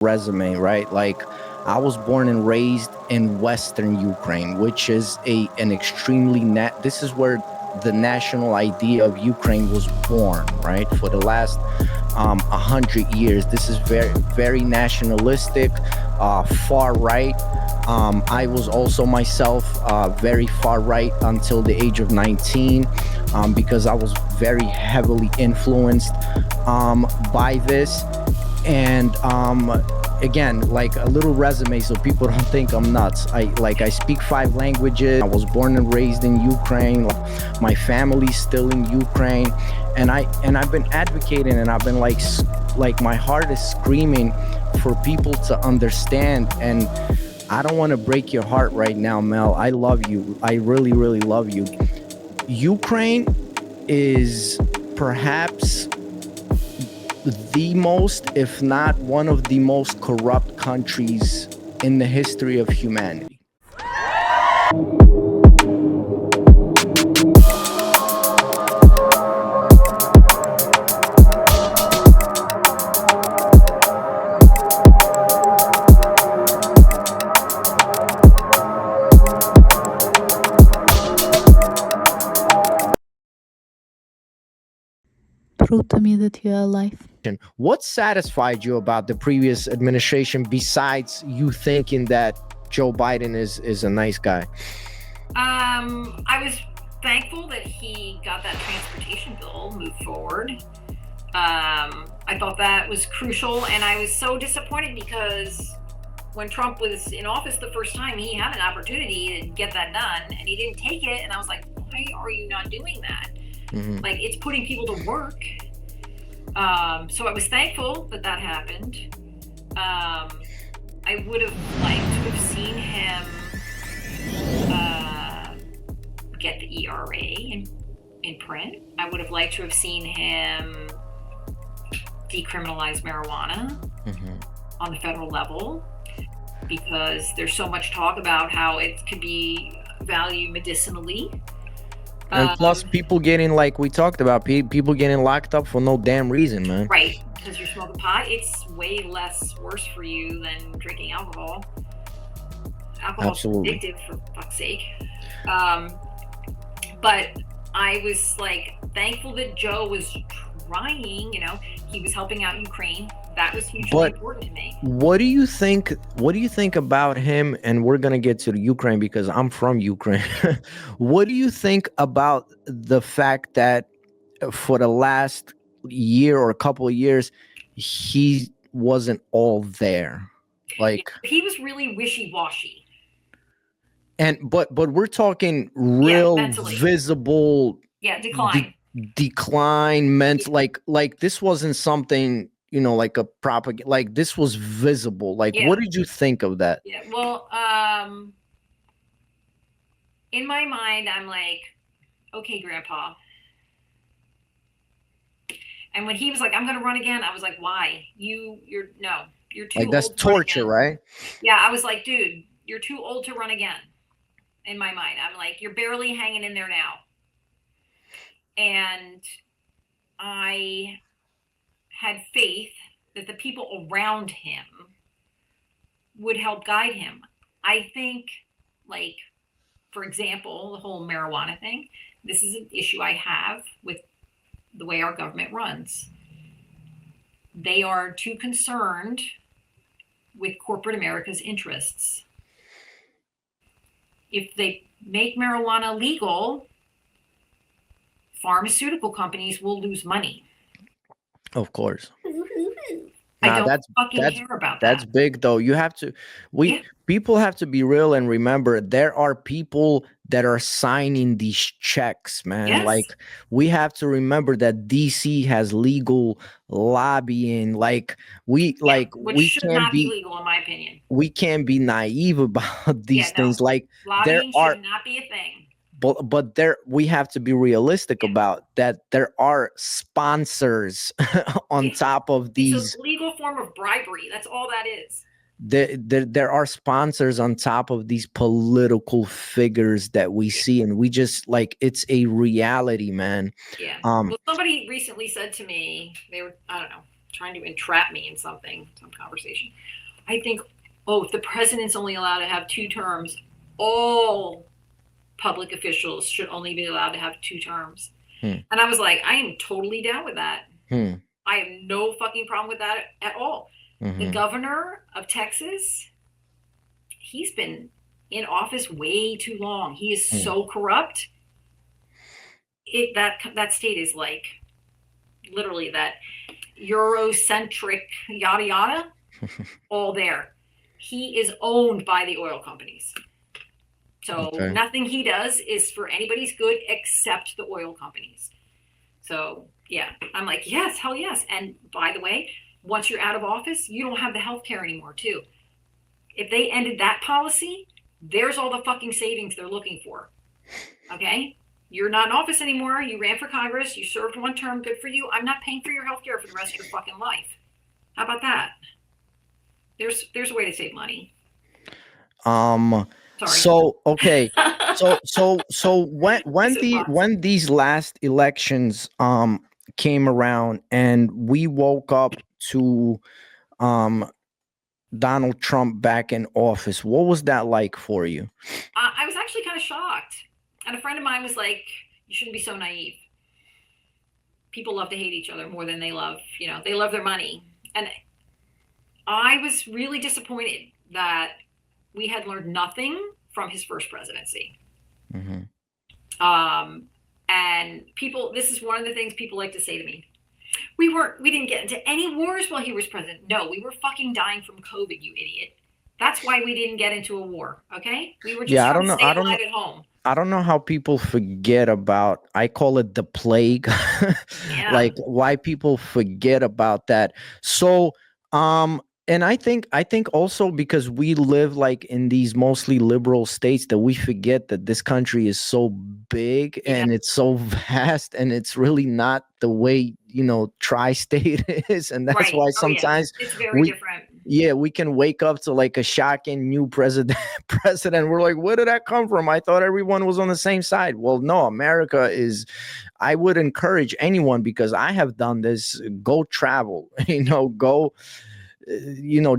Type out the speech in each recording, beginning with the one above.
resume, right? Like, I was born and raised in Western Ukraine, which is an extremely this is where the national idea of Ukraine was born, right? For the last 100 years, this is very nationalistic, far right. I was also myself very far right until the age of 19, because I was very heavily influenced by this. And again, like a little resume so people don't think I'm nuts. I speak 5 languages. I was born and raised in Ukraine. My family's still in Ukraine, and I've been advocating, and I've been like my heart is screaming for people to understand. And I don't want to break your heart right now, Mel. I love you. I really, really love you. Ukraine is perhaps the most, if not one of the most corrupt countries in the history of humanity. Prove to me that you are alive. What satisfied you about the previous administration besides you thinking that Joe Biden is a nice guy? I was thankful that he got that transportation bill moved forward. I thought that was crucial, and I was so disappointed because when Trump was in office the first time, he had an opportunity to get that done, and he didn't take it. And I was like, why are you not doing that? Mm-hmm. Like, it's putting people to work. So I was thankful that that happened. I would have liked to have seen him get the ERA in print. I would have liked to have seen him decriminalize marijuana on the federal level, because there's so much talk about how it could be valued medicinally. And plus, people getting, like we talked about, people getting locked up for no damn reason, man. Right, because you're smoking pot. It's way less worse for you than drinking alcohol. Alcohol's Absolutely addictive, for fuck's sake. But I was like thankful that Joe was trying. You know, he was helping out Ukraine. That was hugely important to me. What do you think? What do you think about him? And we're gonna get to the Ukraine because I'm from Ukraine. What do you think about the fact that for the last year or a couple of years, he wasn't all there? Like, he was really wishy-washy. And but we're talking real visible decline. Decline meant like this wasn't something, you know, like a propaganda, like this was visible. Like, what did you think of that? Yeah, well, in my mind, I'm like, okay, Grandpa. And when he was like, I'm gonna run again, I was like, why? You're too like, that's old torture, right? Yeah, I was like, dude, you're too old to run again. In my mind, I'm like, you're barely hanging in there now. And I had faith that the people around him would help guide him. I think, like, for example, the whole marijuana thing, this is an issue I have with the way our government runs. They are too concerned with corporate America's interests. If they make marijuana legal, pharmaceutical companies will lose money. Of course. I don't fucking care about that. That's big, though. You have to, people have to be real and remember there are people that are signing these checks, man. Yes. Like, we have to remember that DC has legal lobbying. Like, which should not be legal, in my opinion. We can't be naive about these things. Like, lobbying should not be a thing. But we have to be realistic about that. There are sponsors on top of these. It's a legal form of bribery. That's all that is. There are sponsors on top of these political figures that we see, and we just, like, it's a reality, man. Yeah. Well, somebody recently said to me, I don't know, trying to entrap me in some conversation. I think, oh, if the president's only allowed to have 2 terms, all public officials should only be allowed to have 2 terms. And I was like, I am totally down with that. I have no fucking problem with that at all. The governor of Texas, he's been in office way too long. He is so corrupt. That state is like literally that Eurocentric yada yada, all there. He is owned by the oil companies. So nothing he does is for anybody's good except the oil companies. So yeah, I'm like, yes, hell yes. And by the way, once you're out of office, you don't have the health care anymore too. If they ended that policy, there's all the fucking savings they're looking for. Okay? You're not in office anymore. You ran for Congress. You served 1 term. Good for you. I'm not paying for your health care for the rest of your fucking life. How about that? There's a way to save money. Sorry. So okay. so when these last elections came around and we woke up to Donald Trump back in office, what was that like for you? I was actually kind of shocked. And a friend of mine was like, you shouldn't be so naive. People love to hate each other more than they love, they love their money. And I was really disappointed that we had learned nothing from his first presidency. And people, this is one of the things people like to say to me. We didn't get into any wars while he was president. No, we were fucking dying from COVID, you idiot. That's why we didn't get into a war. Okay. We were just trying to stay alive at home. I don't know how people forget about, I call it the plague. Like why people forget about that. So, and I think also because we live like in these mostly liberal states that we forget that this country is so big and it's so vast and it's really not the way, tri-state is. And that's why sometimes it's very different. Yeah, we can wake up to like a shocking new president. We're like, where did that come from? I thought everyone was on the same side. Well, no, America is, I would encourage anyone, because I have done this, go travel, go,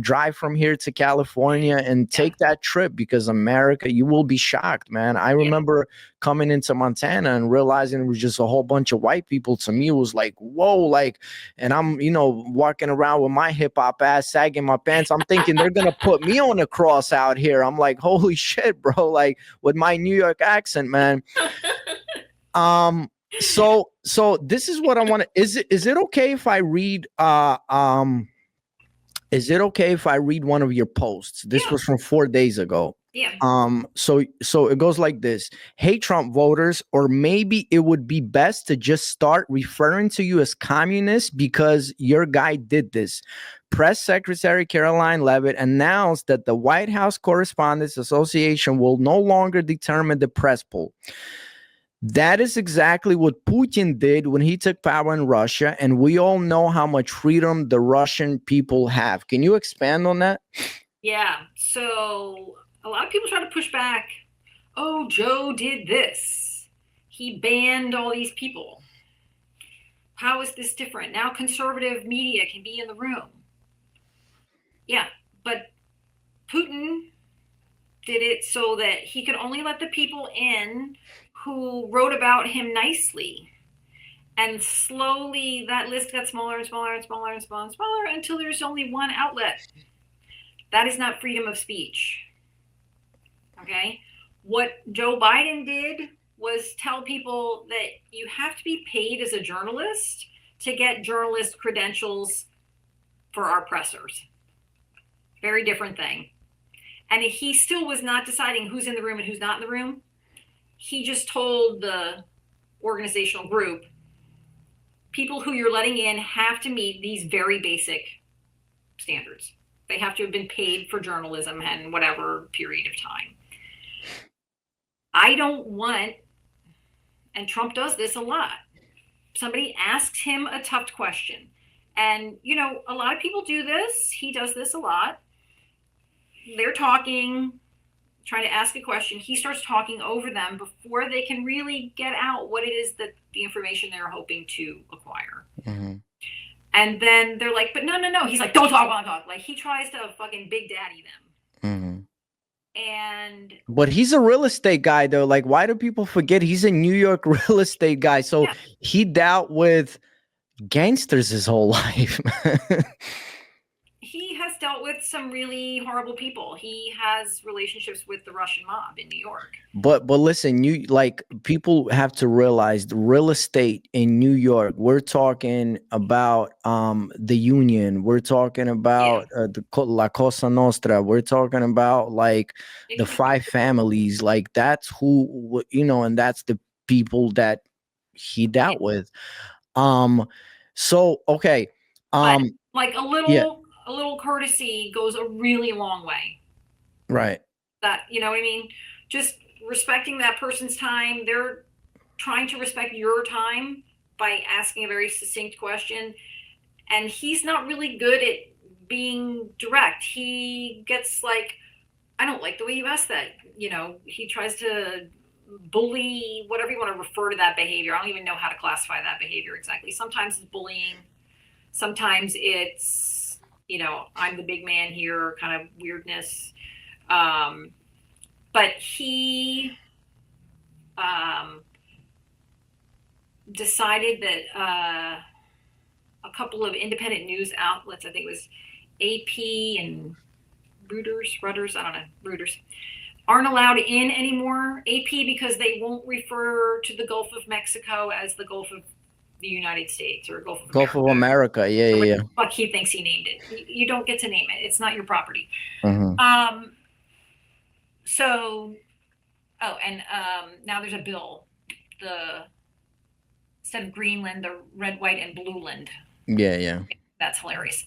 drive from here to California and take that trip, because America, you will be shocked, man. I remember coming into Montana and realizing it was just a whole bunch of white people. To me, it was like, whoa, like, and I'm, walking around with my hip hop ass sagging my pants. I'm thinking they're going to put me on a cross out here. I'm like, holy shit, bro. Like with my New York accent, man. So this is what I want to, is it okay if I read, is it okay if I read one of your posts? This was from 4 days ago. Yeah. So it goes like this. Hey, Trump voters, or maybe it would be best to just start referring to you as communist because your guy did this. Press Secretary Caroline Leavitt announced that the White House Correspondents Association will no longer determine the press poll. That is exactly what Putin did when he took power in Russia, and we all know how much freedom the Russian people have. Can you expand on that? Yeah, so a lot of people try to push back. Oh, Joe did this. He banned all these people. How is this different? Now conservative media can be in the room. Yeah, but Putin did it so that he could only let the people in who wrote about him nicely. And slowly that list got smaller and smaller and smaller and smaller and smaller until there's only one outlet. That is not freedom of speech. Okay? What Joe Biden did was tell people that you have to be paid as a journalist to get journalist credentials for our pressers. Very different thing. And he still was not deciding who's in the room and who's not in the room. He just told the organizational group, people who you're letting in have to meet these very basic standards. They have to have been paid for journalism and whatever period of time. I don't want, and Trump does this a lot, somebody asks him a tough question. And, a lot of people do this. He does this a lot. They're talking, trying to ask a question. He starts talking over them before they can really get out what it is that the information they're hoping to acquire. And then they're like, but no. He's like, don't talk. Like, he tries to fucking big daddy them. Mhm. And But he's a real estate guy, though. Like, why do people forget he's a New York real estate guy? So yeah, he dealt with gangsters his whole life. he has dealt with some really horrible people. He has relationships with the Russian mob in New York. But listen, you like people have to realize the real estate in New York. We're talking about the Union. We're talking about La Cosa Nostra. We're talking about like the five families. Like that's who and that's the people that he dealt with. So okay. But like Yeah. a little courtesy goes a really long way. Right. That, you know what I mean? Just respecting that person's time. They're trying to respect your time by asking a very succinct question. And he's not really good at being direct. He gets like, I don't like the way you asked that. You know, he tries to bully, whatever you want to refer to that behavior. I don't even know how to classify that behavior exactly. Sometimes it's bullying. Sometimes it's, you know, I'm the big man here kind of weirdness. But he decided that a couple of independent news outlets, I think it was AP and Reuters, I don't know, Reuters, aren't allowed in anymore. AP because they won't refer to the Gulf of Mexico as the Gulf of the United States or Gulf of America. Yeah. Fuck, he thinks he named it. You don't get to name it. It's not your property. Mm-hmm. So, and now there's a bill. Instead of Greenland, the red, white, and blue land. Yeah. That's hilarious.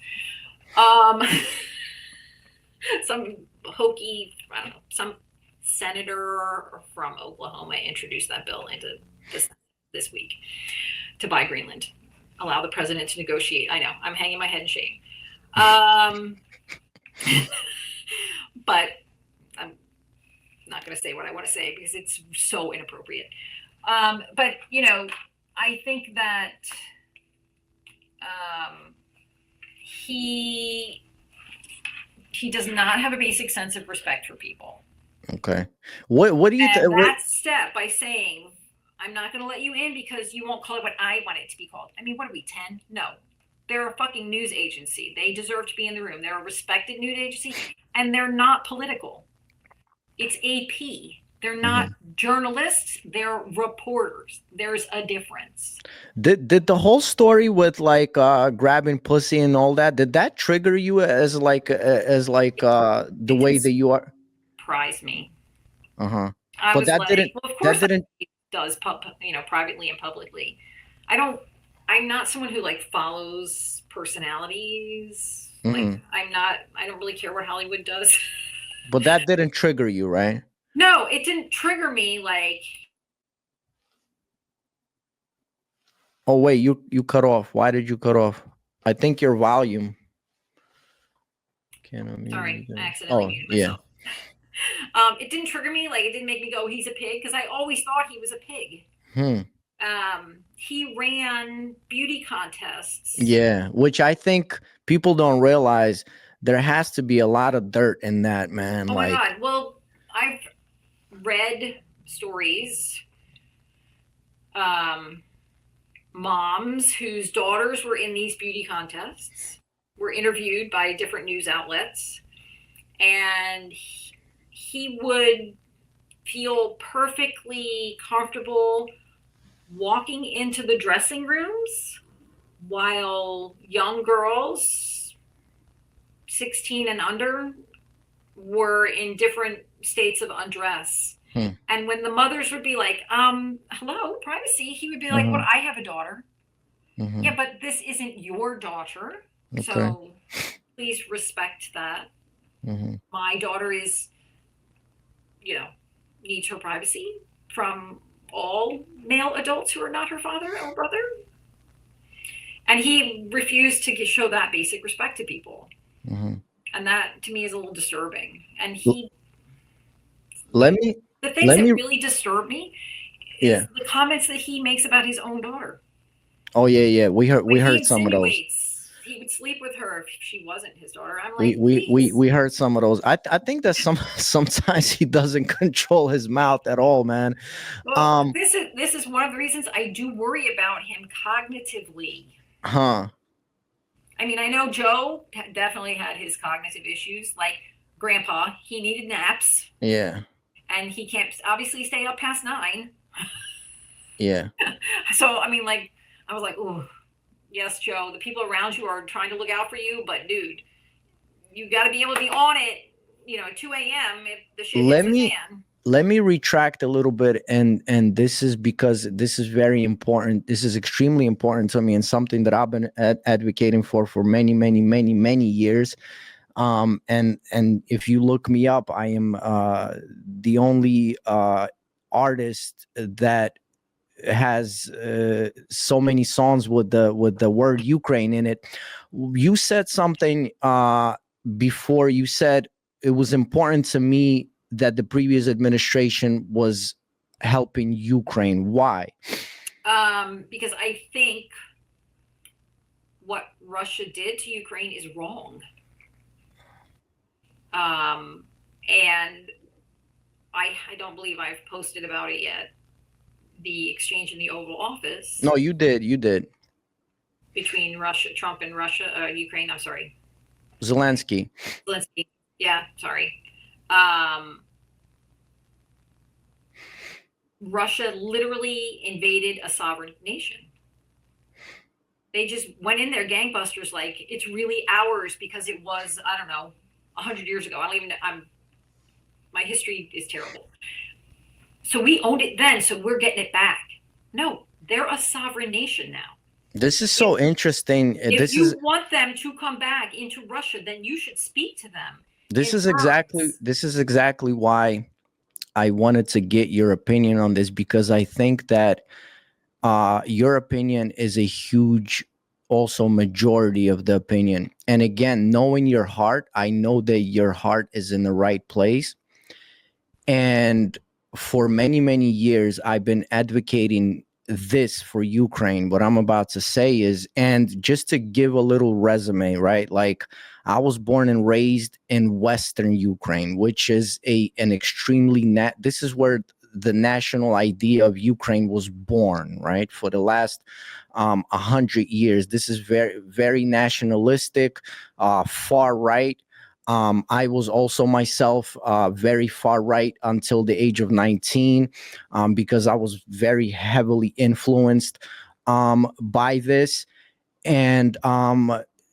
Some hokey, I don't know, some senator from Oklahoma introduced that bill into this week to buy Greenland, allow the president to negotiate. I know, I'm hanging my head in shame. But I'm not going to say what I want to say because it's so inappropriate. But, you know, I think that he does not have a basic sense of respect for people. Okay. What do you think? That step by saying, I'm not going to let you in because you won't call it what I want it to be called. I mean, what are we, 10? No. They're a fucking news agency. They deserve to be in the room. They're a respected news agency, and they're not political. It's AP. They're not journalists. They're reporters. There's a difference. Did the whole story with like grabbing pussy and all that, did that trigger you as like the way that you are? Surprised me. Uh-huh. I But was that like, didn't well, of course that didn't it does, privately and publicly. I'm not someone who like follows personalities. Like I don't really care what Hollywood does. But that didn't trigger you, right? No, it didn't trigger me like. Oh wait, you cut off. Why did you cut off? I think your volume. Sorry, I accidentally muted myself. It didn't trigger me, like it didn't make me go, he's a pig, because I always thought he was a pig. He ran beauty contests. Yeah, which I think people don't realize there has to be a lot of dirt in that, man. Oh my God. Well, I've read stories. Moms whose daughters were in these beauty contests were interviewed by different news outlets, and he would feel perfectly comfortable walking into the dressing rooms while young girls 16 and under were in different states of undress. And when the mothers would be like, hello, privacy, he would be like, well, I have a daughter. Yeah, but this isn't your daughter. Okay. So please respect that. My daughter is, needs her privacy from all male adults who are not her father or brother. And he refused to show that basic respect to people. And that to me is a little disturbing. And the things that really disturb me is the comments that he makes about his own daughter. Oh yeah, we heard some of those. he would sleep with her if she wasn't his daughter. I'm We like, we we please. we heard some of those. I think that sometimes he doesn't control his mouth at all, man. Well, Um, this is one of the reasons I do worry about him cognitively. huh? I mean, I know Joe definitely had his cognitive issues, like Grandpa. He needed naps, Yeah, and he can't obviously stay up past 9. yeah. So I mean, like, I was like, oh, yes, Joe. The people around you are trying to look out for you, but dude, you got to be able to be on it. At 2 a.m. if the shit hits Let the me fan. let me retract a little bit, and this is because this is very important. This is extremely important to me, and something that I've been advocating for many, many, many, many years. And if you look me up, I am the only artist that has so many songs with the word Ukraine in it. You said something before. You said it was important to me that the previous administration was helping Ukraine. Why? Because I think what Russia did to Ukraine is wrong. And I don't believe I've posted about it yet. The exchange in the Oval Office. No, you did. You did. Between Trump and Ukraine. I'm sorry. Zelensky. Zelensky. Yeah, sorry. Russia literally invaded a sovereign nation. They just went in there gangbusters, like it's really ours because it was, I don't know, 100 years ago. I don't even know. My history is terrible. So we owned it then, so we're getting it back. No, they're a sovereign nation now. This is so interesting. If you want them to come back into Russia, then you should speak to them. This is exactly why I wanted to get your opinion on this, because I think that your opinion is a huge also majority of the opinion. And again, knowing your heart, I know that your heart is in the right place. And for many, many years, I've been advocating this for Ukraine. What I'm about to say is, and just to give a little resume, right? Like, I was born and raised in Western Ukraine, which is an extremely this is where the national idea of Ukraine was born, right? For the last 100 years, this is very, very nationalistic, far right. I was also myself very far right until the age of 19, because I was very heavily influenced by this. And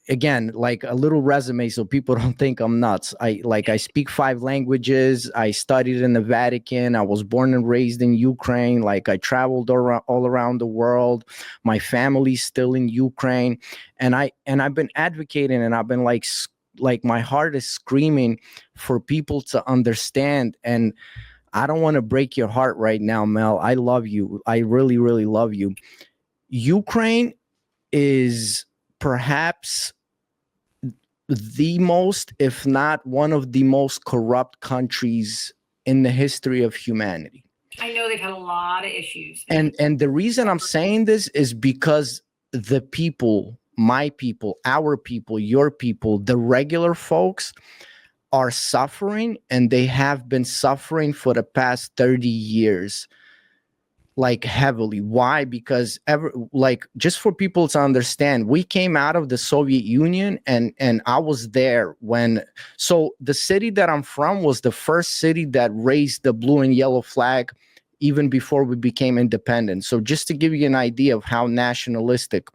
again, like a little resume so people don't think I'm nuts. I speak 5 languages. I studied in the Vatican. I was born and raised in Ukraine. Like, I traveled all around the world. My family's still in Ukraine. And I've been advocating, and I've been like my heart is screaming for people to understand. And I don't want to break your heart right now, Mel. I love you. I really, really love you. Ukraine is perhaps the most, if not one of the most corrupt countries in the history of humanity. I know they've had a lot of issues. And the reason I'm saying this is because the people, my people, our people, your people, the regular folks are suffering, and they have been suffering for the past 30 years, like heavily. Why? Because just for people to understand, we came out of the Soviet Union, and I was there when, so the city that I'm from was the first city that raised the blue and yellow flag even before we became independent. So just to give you an idea of how nationalistic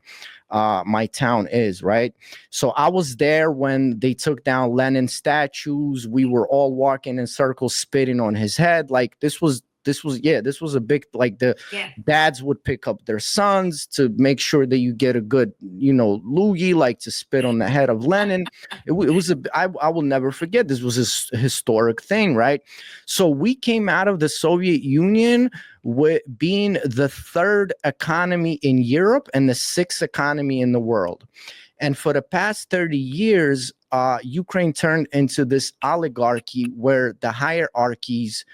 my town is, right? So I was there when they took down Lenin statues. We were all walking in circles, spitting on his head. Like, this was a big, like, the dads would pick up their sons to make sure that you get a good, loogie, like to spit on the head of Lenin. I will never forget. This was a historic thing, right? So we came out of the Soviet Union with being the 3rd economy in Europe and the 6th economy in the world. And for the past 30 years, Ukraine turned into this oligarchy where the hierarchies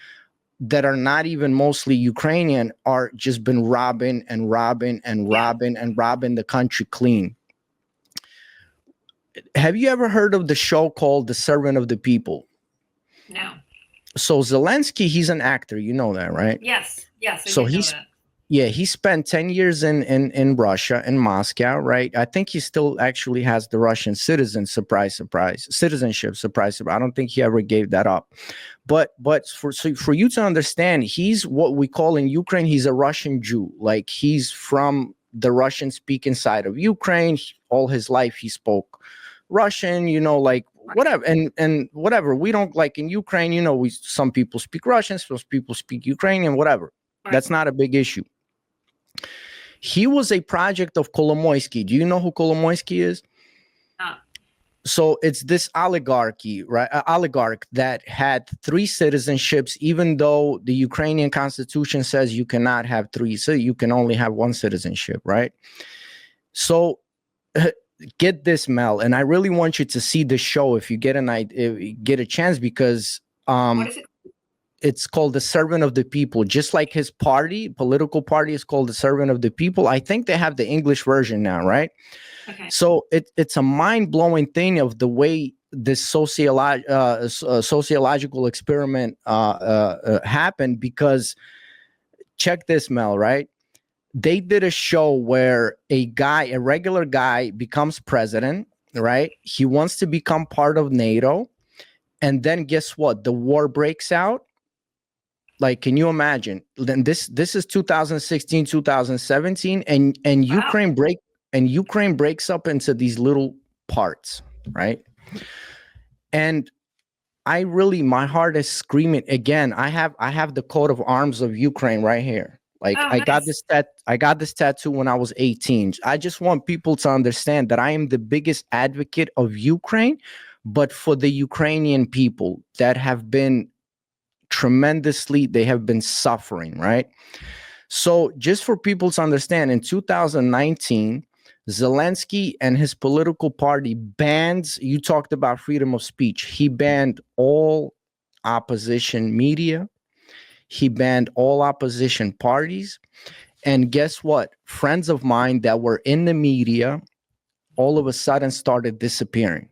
that are not even mostly Ukrainian are just been robbing the country clean. Have you ever heard of the show called The Servant of the People? No. So Zelensky, he's an actor. You know that, right? Yes. Yes, I So do know that. yeah, he spent 10 years in Russia, in Moscow, right? I think he still actually has the Russian citizen, surprise, surprise, citizenship, surprise, surprise. I don't think he ever gave that up. But for you to understand, he's what we call in Ukraine, he's a Russian Jew. Like, he's from the Russian speaking side of Ukraine. All his life he spoke Russian, you know, like whatever. And whatever. We don't, like in Ukraine, you know, some people speak Russian, some people speak Ukrainian, whatever. Right. That's not a big issue. He was a project of Kolomoisky. Do you know who Kolomoisky is? So it's this oligarchy, right? Oligarch that had 3 citizenships, even though the Ukrainian constitution says you cannot have 3, so you can only have 1 citizenship, right? So get this, Mel, and I really want you to see the show if you get a chance, because What is it? it's called The Servant of the People, just like his political party is called The Servant of the People. I think they have the English version now, right? Okay. So it's a mind-blowing thing of the way this sociological experiment happened, because check this, Mel, right? They did a show where a regular guy becomes president, right? He wants to become part of NATO. And then guess what? The war breaks out. Like, can you imagine? Then this is 2016, 2017, and Wow. Ukraine breaks up into these little parts, right? And my heart is screaming again. I have the coat of arms of Ukraine right here. Like, Oh, I got nice. this tattoo when I was 18. I just want people to understand that I am the biggest advocate of Ukraine, but for the Ukrainian people that have been they have been suffering, right? So just for people to understand, in 2019, Zelensky and his political party you talked about freedom of speech. He banned all opposition media. He banned all opposition parties. And guess what? Friends of mine that were in the media all of a sudden started disappearing.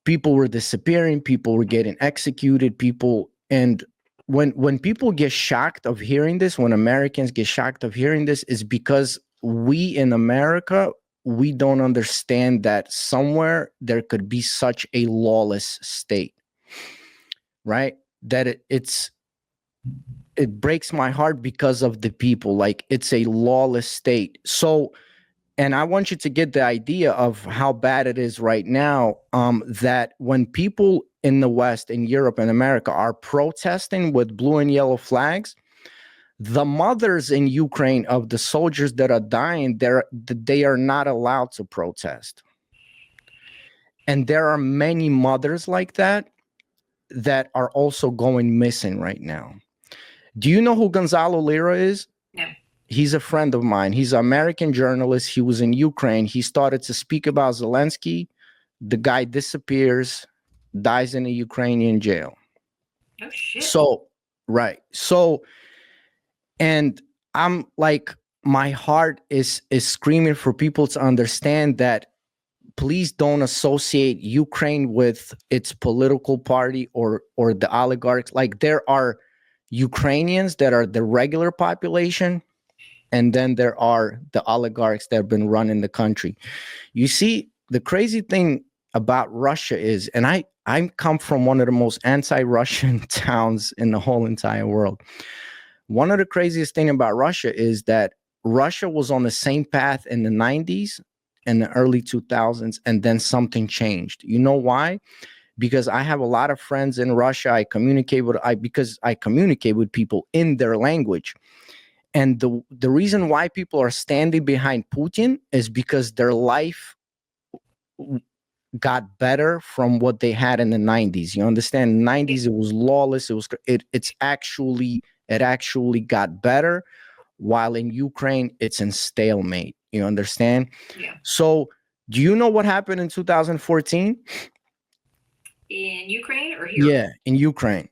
People were disappearing. People were getting executed. And when people get shocked of hearing this, when Americans get shocked of hearing this, is because we in America, we don't understand that somewhere there could be such a lawless state, right? That it breaks my heart because of the people. Like, it's a lawless state. So, and I want you to get the idea of how bad it is right now, that when people in the West, in Europe and America are protesting with blue and yellow flags, the mothers in Ukraine of the soldiers that are dying, they are not allowed to protest. And there are many mothers like that are also going missing right now. Do you know who Gonzalo Lira is? No. He's a friend of mine. He's an American journalist. He was in Ukraine. He started to speak about Zelensky. The guy disappears, dies in a Ukrainian jail. Oh, shit. So, right. So, and I'm like, my heart is screaming for people to understand that please don't associate Ukraine with its political party or the oligarchs. Like, there are Ukrainians that are the regular population, and then there are the oligarchs that have been running the country. You see, the crazy thing about Russia is, and I come from one of the most anti-Russian towns in the whole entire world. One of the craziest thing about Russia is that Russia was on the same path in the 90s and the early 2000s, and then something changed. You know why? Because I have a lot of friends in Russia. Because I communicate with people in their language. And the reason why people are standing behind Putin is because their life got better from what they had in the 90s. You understand? In the 90s, it was lawless. It actually got better, while in Ukraine, it's in stalemate. You understand? Yeah. So do you know what happened in 2014? In Ukraine or here? Yeah, in Ukraine.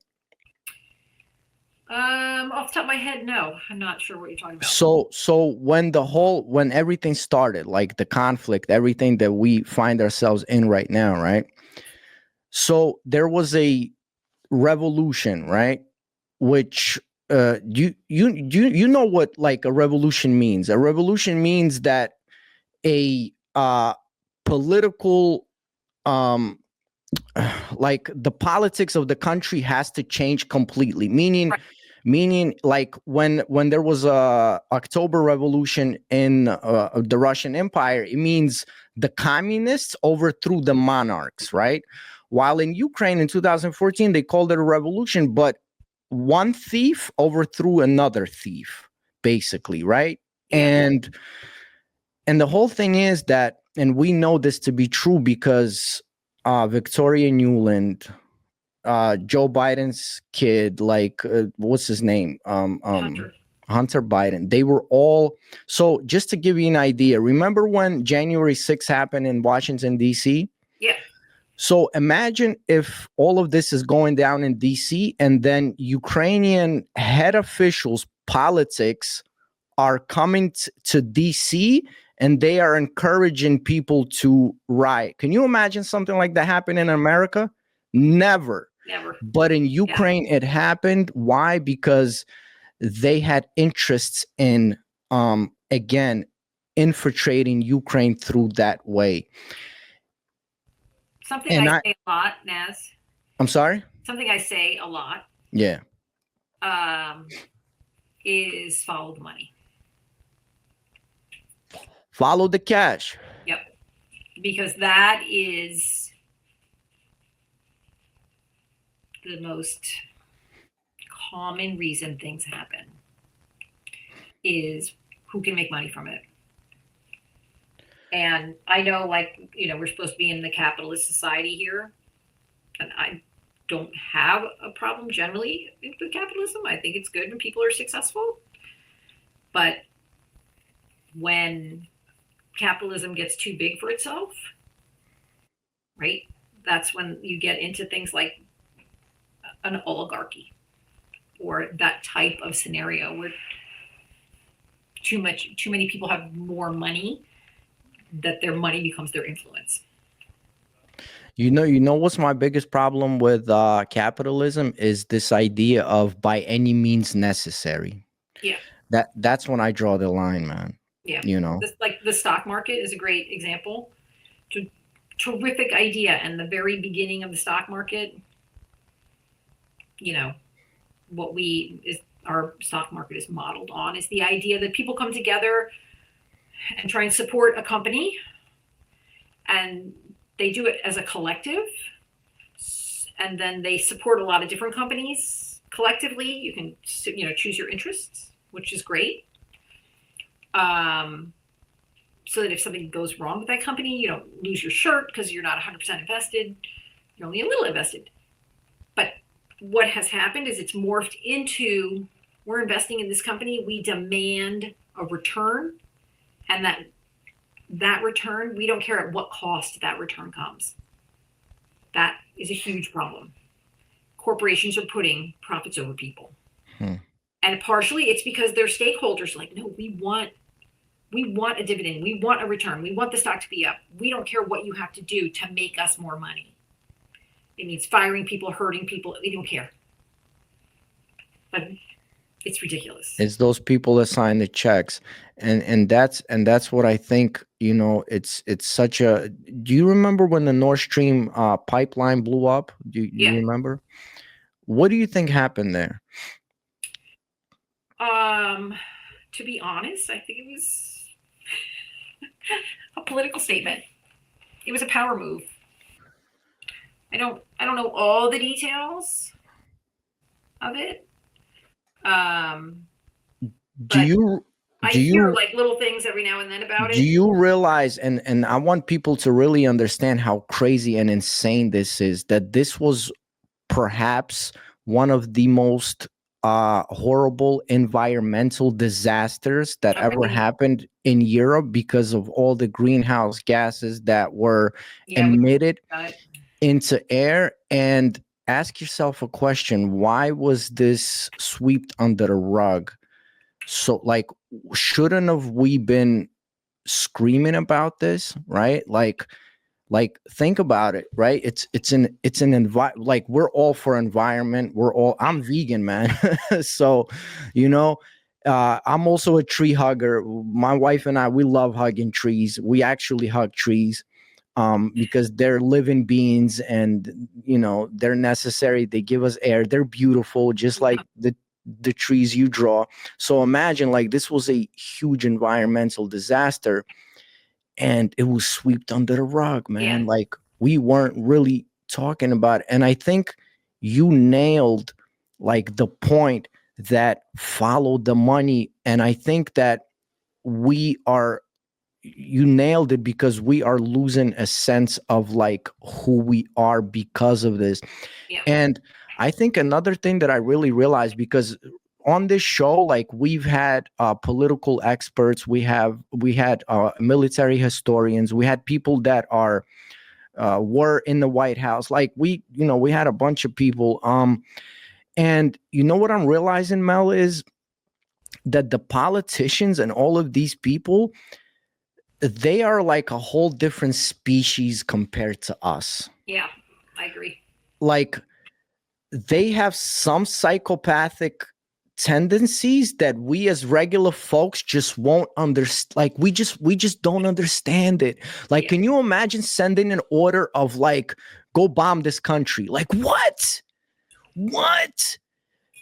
Off the top of my head, no, I'm not sure what you're talking about. So when everything started, like the conflict, everything that we find ourselves in right now, right? So there was a revolution, right? Which you know what like a revolution means. A revolution means that a political like the politics of the country has to change completely, meaning Right. meaning like when there was a October revolution in the Russian Empire, it means the communists overthrew the monarchs, right? While in Ukraine in 2014 they called it a revolution, but one thief overthrew another thief, basically, right? Yeah. And the whole thing is that, and we know this to be true because Victoria Nuland, Joe Biden's kid, like what's his name? Hunter. Hunter Biden. They were all, so just to give you an idea, remember when January 6th happened in Washington, D.C.? Yeah. So imagine if all of this is going down in DC and then Ukrainian head officials, politics are coming to DC and they are encouraging people to riot. Can you imagine something like that happen in America? Never. Never. But in Ukraine, it happened. Why? Because they had interests in, again, infiltrating Ukraine through that way. Something And I say a lot, Naz. I'm sorry? Something I say a lot. Yeah. Is follow the money. Follow the cash. Yep. Because that is the most common reason things happen, is who can make money from it. And I know, like, we're supposed to be in the capitalist society here, and I don't have a problem generally with capitalism. I think it's good when people are successful. But when capitalism gets too big for itself, right, that's when you get into things like an oligarchy or that type of scenario where too many people have more money, that their money becomes their influence. You know what's my biggest problem with capitalism is this idea of by any means necessary. Yeah. That's when I draw the line, man. Yeah. Like the stock market is a great example. Terrific idea. And the very beginning of the stock market, what our stock market is modeled on is the idea that people come together and try and support a company, and they do it as a collective, and then they support a lot of different companies collectively. You can choose your interests, which is great, so that if something goes wrong with that company, you don't lose your shirt because you're not 100% invested. You're only a little invested. But what has happened is it's morphed into, we're investing in this company, we demand a return, and that return, we don't care at what cost that return comes. That is a huge problem. Corporations are putting profits over people. And partially it's because their stakeholders are like, no, we want a dividend, we want a return, we want the stock to be up. We don't care what you have to do to make us more money. It means firing people, hurting people. They don't care. But it's ridiculous. It's those people that sign the checks, and that's what I think. It's such a. Do you remember when the Nord Stream pipeline blew up? Do you remember? What do you think happened there? To be honest, I think it was a political statement. It was a power move. I don't know all the details of it. Do you hear like little things every now and then about it. Do you realize, and I want people to really understand how crazy and insane this is, that this was perhaps one of the most horrible environmental disasters that ever happened in Europe because of all the greenhouse gases that were emitted into air. And ask yourself a question. Why was this swept under the rug? So like, shouldn't have we been screaming about this, right? Like think about it, right? It's an like we're all for environment. I'm vegan, man. So, you know, I'm also a tree hugger. My wife and I, we love hugging trees. We actually hug trees because they're living beings, and you know they're necessary. They give us air. They're beautiful, just like the trees you draw. So imagine like this was a huge environmental disaster, and it was swept under the rug, man. Yeah. Like we weren't really talking about it. And I think you nailed like the point that followed the money. And I think that we are you nailed it, because we are losing a sense of like who we are because of this. Yeah. And I think another thing that I really realized, because on this show, like we've had political experts, we had military historians, we had people that are were in the White House, like we had a bunch of people. And you know what I'm realizing, Mel, is that the politicians and all of these people, they are like a whole different species compared to us. Yeah, I agree. Like they have some psychopathic tendencies that we as regular folks just won't understand. Like we just don't understand it. Like, can you imagine sending an order of like, go bomb this country? Like what?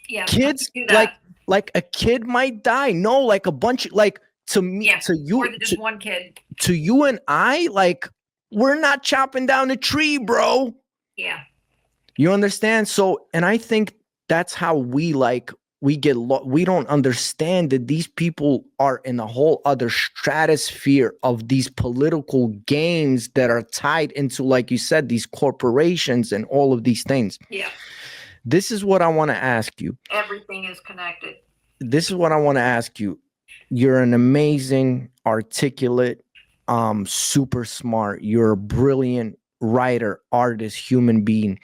Yeah, Kids, do that. like a kid might die. No, like a bunch of, like, to me, to you, more than just one kid. To you and I, like, we're not chopping down a tree, bro. Yeah. You understand? So, and I think that's how we get we don't understand that these people are in a whole other stratosphere of these political games that are tied into, like you said, these corporations and all of these things. Yeah. This is what I want to ask you. Everything is connected. This is what I want to ask you. You're an amazing, articulate, super smart. You're a brilliant writer, artist, human being.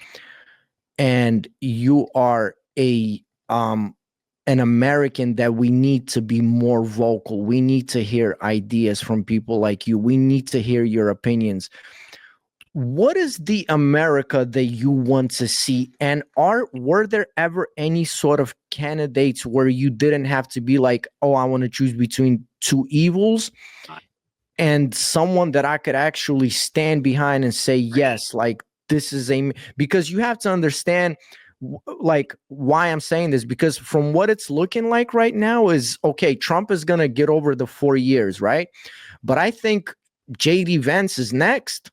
And you are an American that we need to be more vocal. We need to hear ideas from people like you. We need to hear your opinions. What is the America that you want to see? And were there ever any sort of candidates where you didn't have to be like, oh, I want to choose between two evils, and someone that I could actually stand behind and say, yes, like this is because you have to understand like why I'm saying this, because from what it's looking like right now is, okay, Trump is going to get over the 4 years, right? But I think JD Vance is next.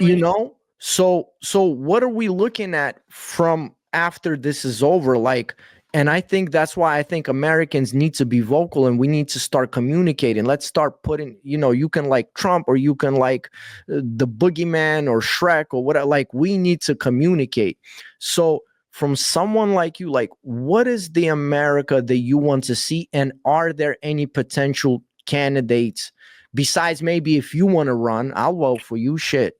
You know, so what are we looking at from after this is over? Like, and I think that's why I think Americans need to be vocal, and we need to start communicating. Let's start putting, you can like Trump, or you can like the boogeyman or Shrek or whatever. Like, we need to communicate. So from someone like you, like, what is the America that you want to see? And are there any potential candidates besides, maybe if you want to run, I'll vote for you, shit.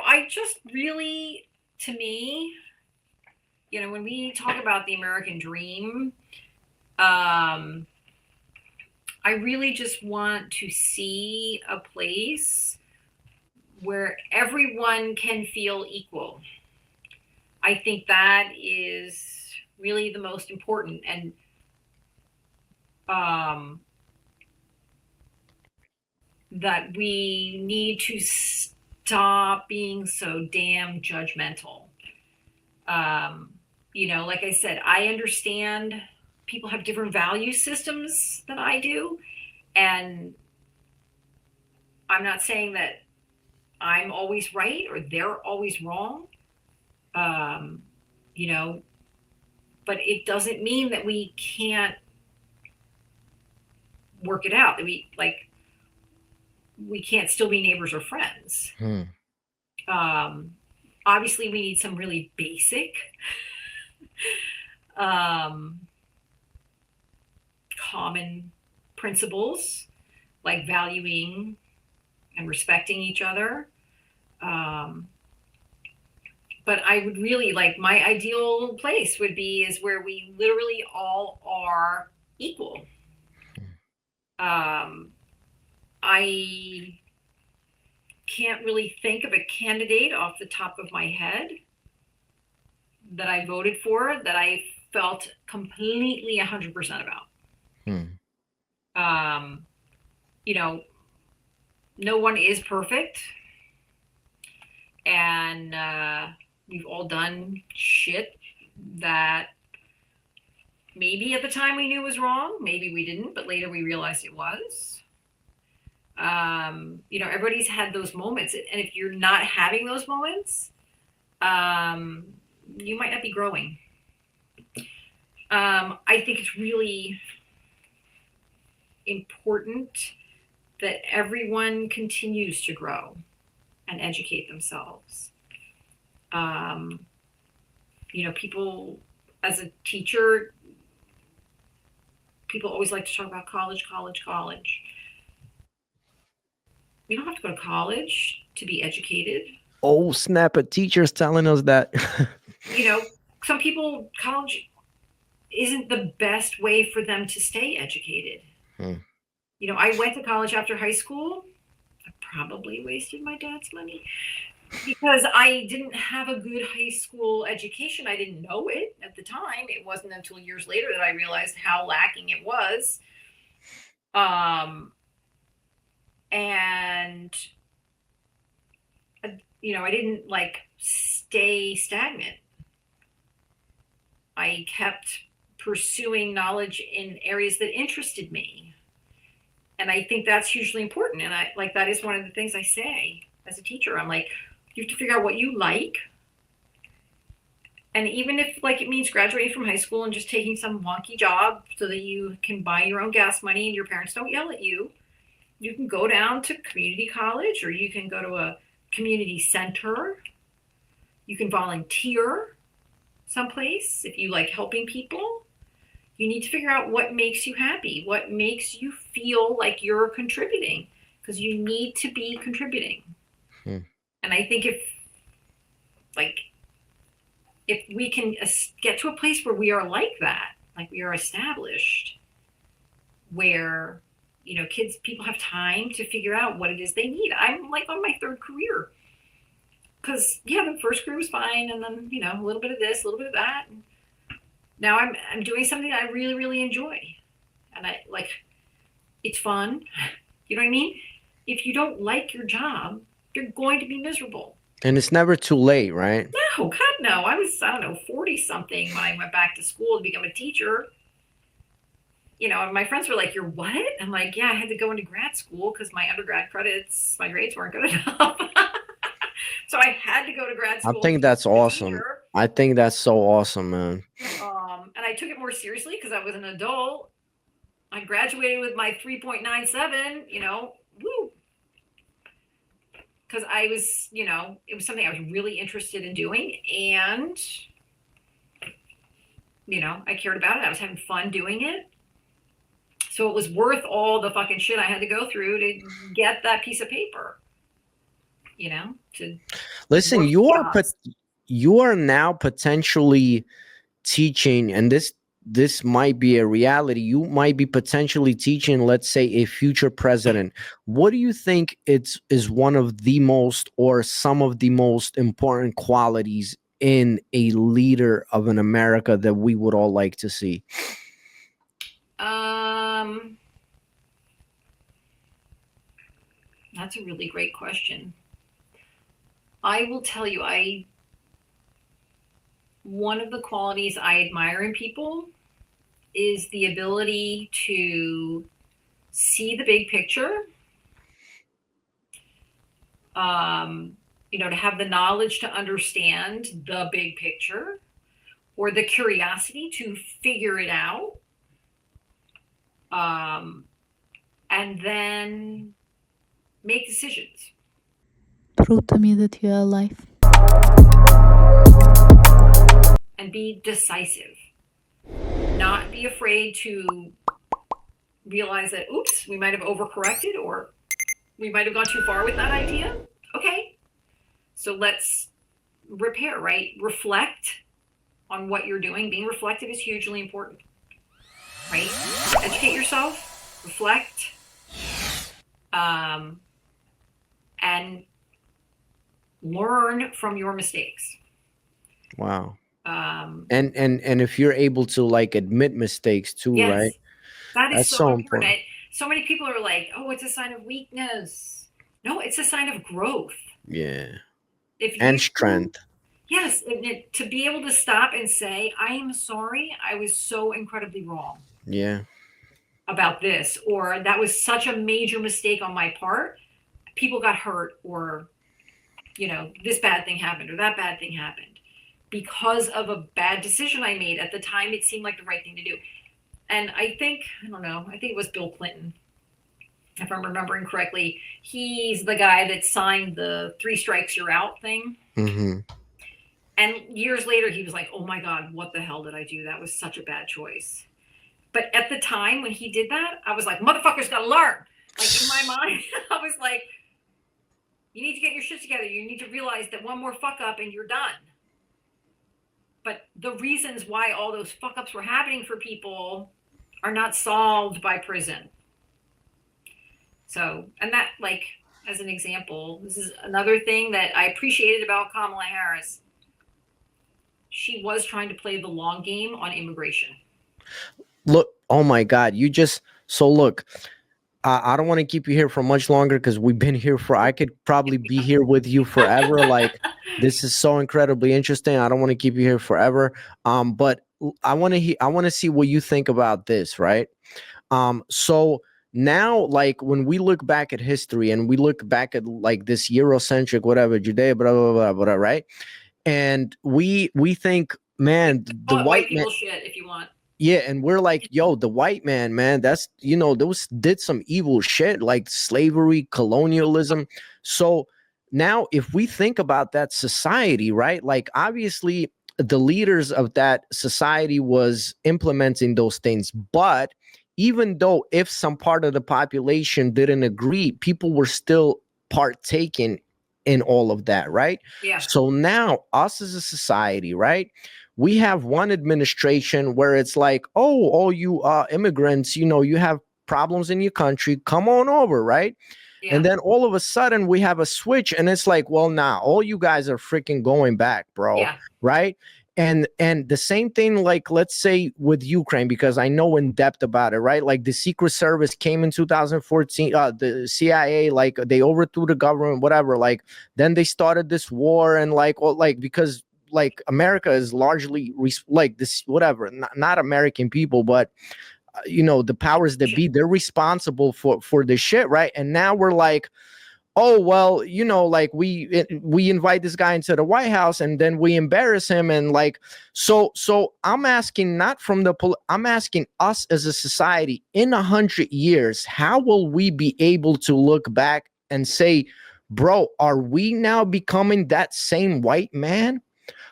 I just really, to me, when we talk about the American dream, I really just want to see a place where everyone can feel equal. I think that is really the most important. And that we need to stop being so damn judgmental. Like I said, I understand people have different value systems than I do. And I'm not saying that I'm always right or they're always wrong. But it doesn't mean that we can't work it out, that we can't still be neighbors or friends. Obviously, we need some really basic common principles. like valuing and respecting each other. Um, but I would really like, my ideal place would be is where we literally all are equal. I can't really think of a candidate off the top of my head that I voted for that I felt completely 100% about. You know, no one is perfect, and we've all done shit that maybe at the time we knew was wrong, maybe we didn't, but later we realized it was. You know, everybody's had those moments, and if you're not having those moments, you might not be growing. I think it's really important that everyone continues to grow and educate themselves. You know, people, as a teacher, people always like to talk about college. You don't have to go to college to be educated. Oh, snap, a teacher's telling us that. You know, some people, college isn't the best way for them to stay educated. You know, I went to college after high school. I probably wasted my dad's money because I didn't have a good high school education. I didn't know it at the time. It wasn't until years later that I realized how lacking it was. And you know, I didn't like stay stagnant. I kept pursuing knowledge in areas that interested me. And I think that's hugely important. And I like, that is one of the things I say as a teacher. I'm like, you have to figure out what you like. And even if like it means graduating from high school and just taking some wonky job so that you can buy your own gas money and your parents don't yell at you, you can go down to community college, or you can go to a community center. You can volunteer someplace if you like helping people. You need to figure out what makes you happy, what makes you feel like you're contributing, because you need to be contributing. And I think if we can get to a place where we are like that, like we are established, where, you know, people have time to figure out what it is they need. I'm like on my third career, because yeah, the first career was fine, and then, you know, a little bit of this, a little bit of that. And now I'm doing something I really, really enjoy, and I like, it's fun. You know what I mean? If you don't like your job, you're going to be miserable. And it's never too late, right? No, God, no. I don't know, 40 something when I went back to school to become a teacher. You know, and my friends were like, "You're what?" I'm like, "Yeah, I had to go into grad school because my undergrad credits, my grades weren't good enough." So I had to go to grad school. I think that's awesome. I think that's so awesome, man. And I took it more seriously because I was an adult. I graduated with my 3.97, you know, woo. Because I was, you know, it was something I was really interested in doing. And, you know, I cared about it. I was having fun doing it. So it was worth all the fucking shit I had to go through to get that piece of paper, you know, to listen, you are now potentially teaching, and this might be a reality. You might be potentially teaching, let's say, a future president. What do you think is one of the most, or some of the most important qualities in a leader of an America that we would all like to see? That's a really great question. I will tell you, one of the qualities I admire in people is the ability to see the big picture, you know, to have the knowledge to understand the big picture, or the curiosity to figure it out, and then make decisions. Prove to me that you are alive. And be decisive. Not be afraid to realize that, oops, we might have overcorrected, or we might have gone too far with that idea. Okay, so let's repair, right? Reflect on what you're doing. Being reflective is hugely important, right? Educate yourself, reflect, and learn from your mistakes. Wow. And if you're able to like admit mistakes too, yes, right? That is That's so important. So many people are like, oh, it's a sign of weakness. No, it's a sign of growth. Yeah. And strength. Yes, to be able to stop and say, I am sorry, I was so incredibly wrong. Yeah. About this, or that was such a major mistake on my part. People got hurt, or, you know, this bad thing happened, or that bad thing happened because of a bad decision I made. At the time, it seemed like the right thing to do. And I think it was Bill Clinton, if I'm remembering correctly. He's the guy that signed the 3 strikes you're out thing. Mm-hmm. And years later, he was like, oh my God, what the hell did I do? That was such a bad choice. But at the time when he did that, I was like, motherfuckers gotta learn. Like, in my mind, I was like, you need to get your shit together. You need to realize that one more fuck up and you're done. But the reasons why all those fuck ups were happening for people are not solved by prison. So, and that, like, as an example, this is another thing that I appreciated about Kamala Harris. She was trying to play the long game on immigration. Look, oh my God, look, I don't want to keep you here for much longer because we've been here I could probably be here with you forever. Like, this is so incredibly interesting. I don't want to keep you here forever. But I want to see what you think about this, right? So now, like, when we look back at history and we look back at like this Eurocentric, whatever, Judea, blah, blah, blah, blah, right? And we think, man, the white people man, shit if you want. Yeah, and we're like, yo, the white man, that's, those did some evil shit like slavery, colonialism. So now if we think about that society, right, like obviously the leaders of that society was implementing those things. But even though if some part of the population didn't agree, people were still partaking in all of that, right? Yeah. So now us as a society, right, we have one administration where it's like, oh, all you immigrants, you have problems in your country, come on over, right? Yeah. And then all of a sudden we have a switch and it's like, well, nah, all you guys are freaking going back, bro. Yeah. Right? And the same thing, like, let's say with Ukraine, because I know in depth about it, right? Like the Secret Service came in 2014, the CIA, like they overthrew the government, whatever. Like then they started this war and because like America is largely like this, whatever, not American people, but the powers that be, they're responsible for this shit, right? And now we're like, oh, well, like we invite this guy into the White House and then we embarrass him. And like, so I'm asking I'm asking us as a society in 100 years, how will we be able to look back and say, bro, are we now becoming that same white man?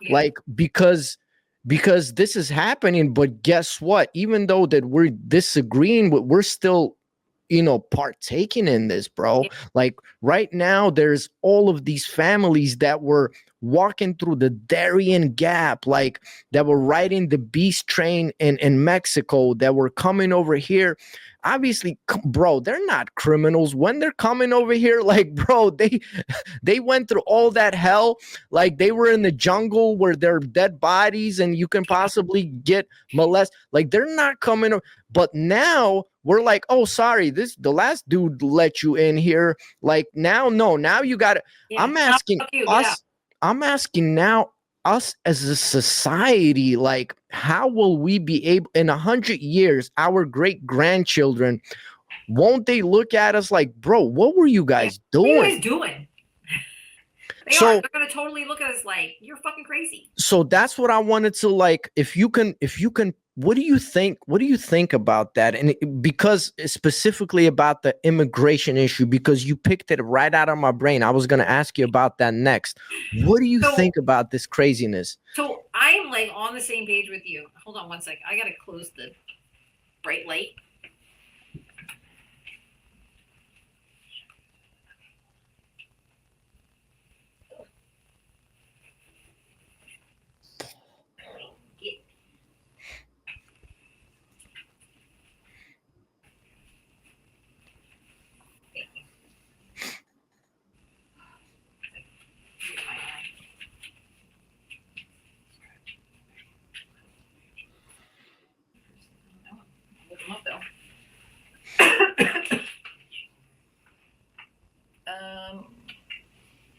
Yeah. Like, because this is happening, but guess what? Even though that we're disagreeing, we're still partaking in this, bro. Like right now there's all of these families that were walking through the Darien Gap, like that were riding the beast train in Mexico, that were coming over here. Obviously, bro, they're not criminals when they're coming over here. Like, bro, they went through all that hell. Like they were in the jungle where there are dead bodies and you can possibly get molested. Like they're not coming. But now we're like, oh, sorry, the last dude let you in here. Like now you got it. Yeah, I'm asking us. Yeah. I'm asking now us as a society, like, how will we be able in 100 years, our great grandchildren, won't they look at us like, bro, what were you guys doing? What are you guys doing? They're going to totally look at us like, you're fucking crazy. So that's what I wanted to, like, if you can, what do you think about that? And because specifically about the immigration issue, because you picked it right out of my brain. I was going to ask you about that next. What do you think about this craziness? So I'm like on the same page with you. Hold on one second. I got to close the bright light.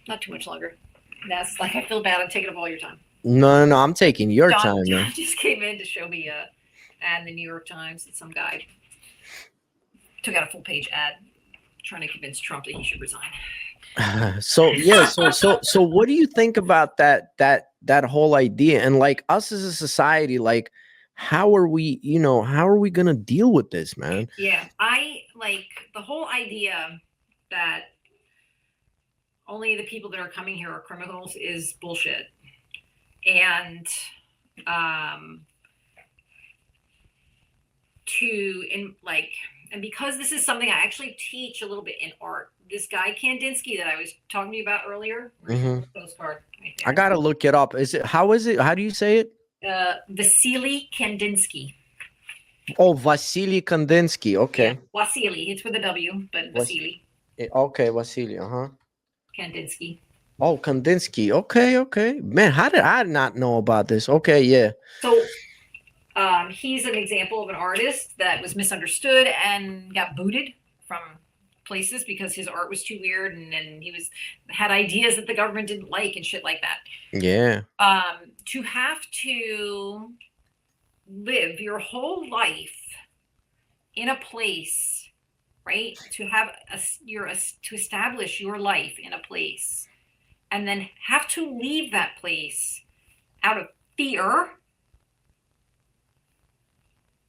Not too much longer. That's like, I feel bad. I'm taking up all your time. No. I'm taking your time, John man. just came in to show me a ad in the New York Times that some guy took out a full page ad trying to convince Trump that he should resign. So yeah, so what do you think about that whole idea? And like us as a society, like how are we gonna deal with this, man? Yeah, I like the whole idea that only the people that are coming here are criminals is bullshit. And and because this is something I actually teach a little bit in art. This guy Kandinsky that I was talking to you about earlier, postcard right there. I gotta look it up. How do you say it? Vasily Kandinsky. Oh, Vasily Kandinsky. Okay. Yeah, Vasily. It's with a W, but Vasily. Okay, Vasily. Kandinsky. Oh, Kandinsky. Okay. Man, how did I not know about this? Okay, yeah. So he's an example of an artist that was misunderstood and got booted from places because his art was too weird, and he had ideas that the government didn't like and shit like that. Yeah. To have to live your whole life in a place, right? To establish your life in a place, and then have to leave that place out of fear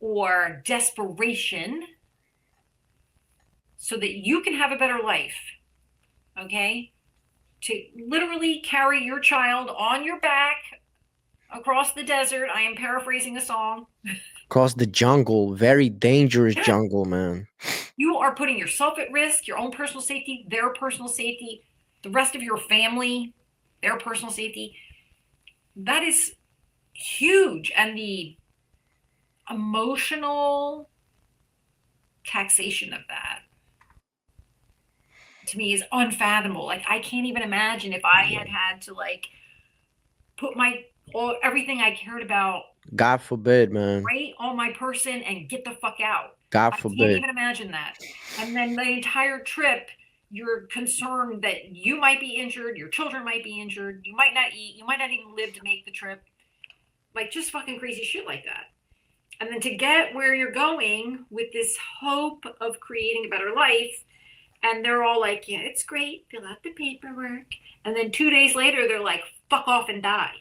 or desperation so that you can have a better life, okay? To literally carry your child on your back across the desert. I am paraphrasing a song. Across the jungle, very dangerous jungle, man. You are putting yourself at risk, your own personal safety, their personal safety, the rest of your family, their personal safety. That is huge. And the emotional taxation of that, to me, is unfathomable. Like, I can't even imagine if I had to like put everything I cared about, God forbid, man, right, on my person and get the fuck out. God forbid. I can't even imagine that. And then the entire trip, you're concerned that you might be injured, your children might be injured, you might not eat, you might not even live to make the trip. Like, just fucking crazy shit like that. And then to get where you're going with this hope of creating a better life, and they're all like, yeah, it's great, fill out the paperwork. And then 2 days later, they're like, fuck off and die.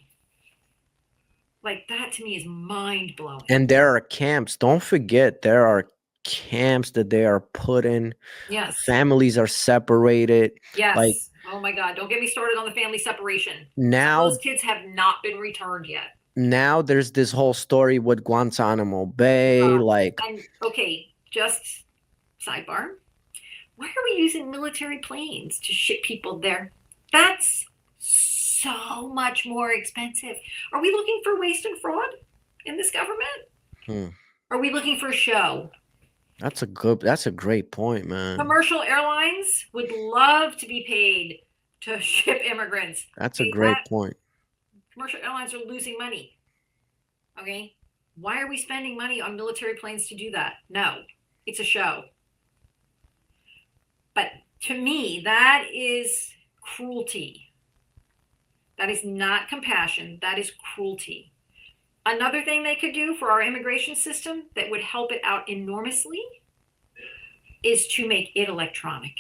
Like, that to me is mind blowing. And there are camps. Don't forget, there are camps that they are put in. Yes. Families are separated. Yes. Like, oh my God, don't get me started on the family separation. Now those kids have not been returned yet. Now there's this whole story with Guantanamo Bay. Okay, just sidebar. Why are we using military planes to ship people there? That's so much more expensive. Are we looking for waste and fraud in this government? Are we looking for a show? That's a great point, man. Commercial airlines would love to be paid to ship immigrants. That's a great point. Commercial airlines are losing money. Okay? Why are we spending money on military planes to do that? No, it's a show. But to me, that is cruelty. That is not compassion. That is cruelty. Another thing they could do for our immigration system that would help it out enormously is to make it electronic.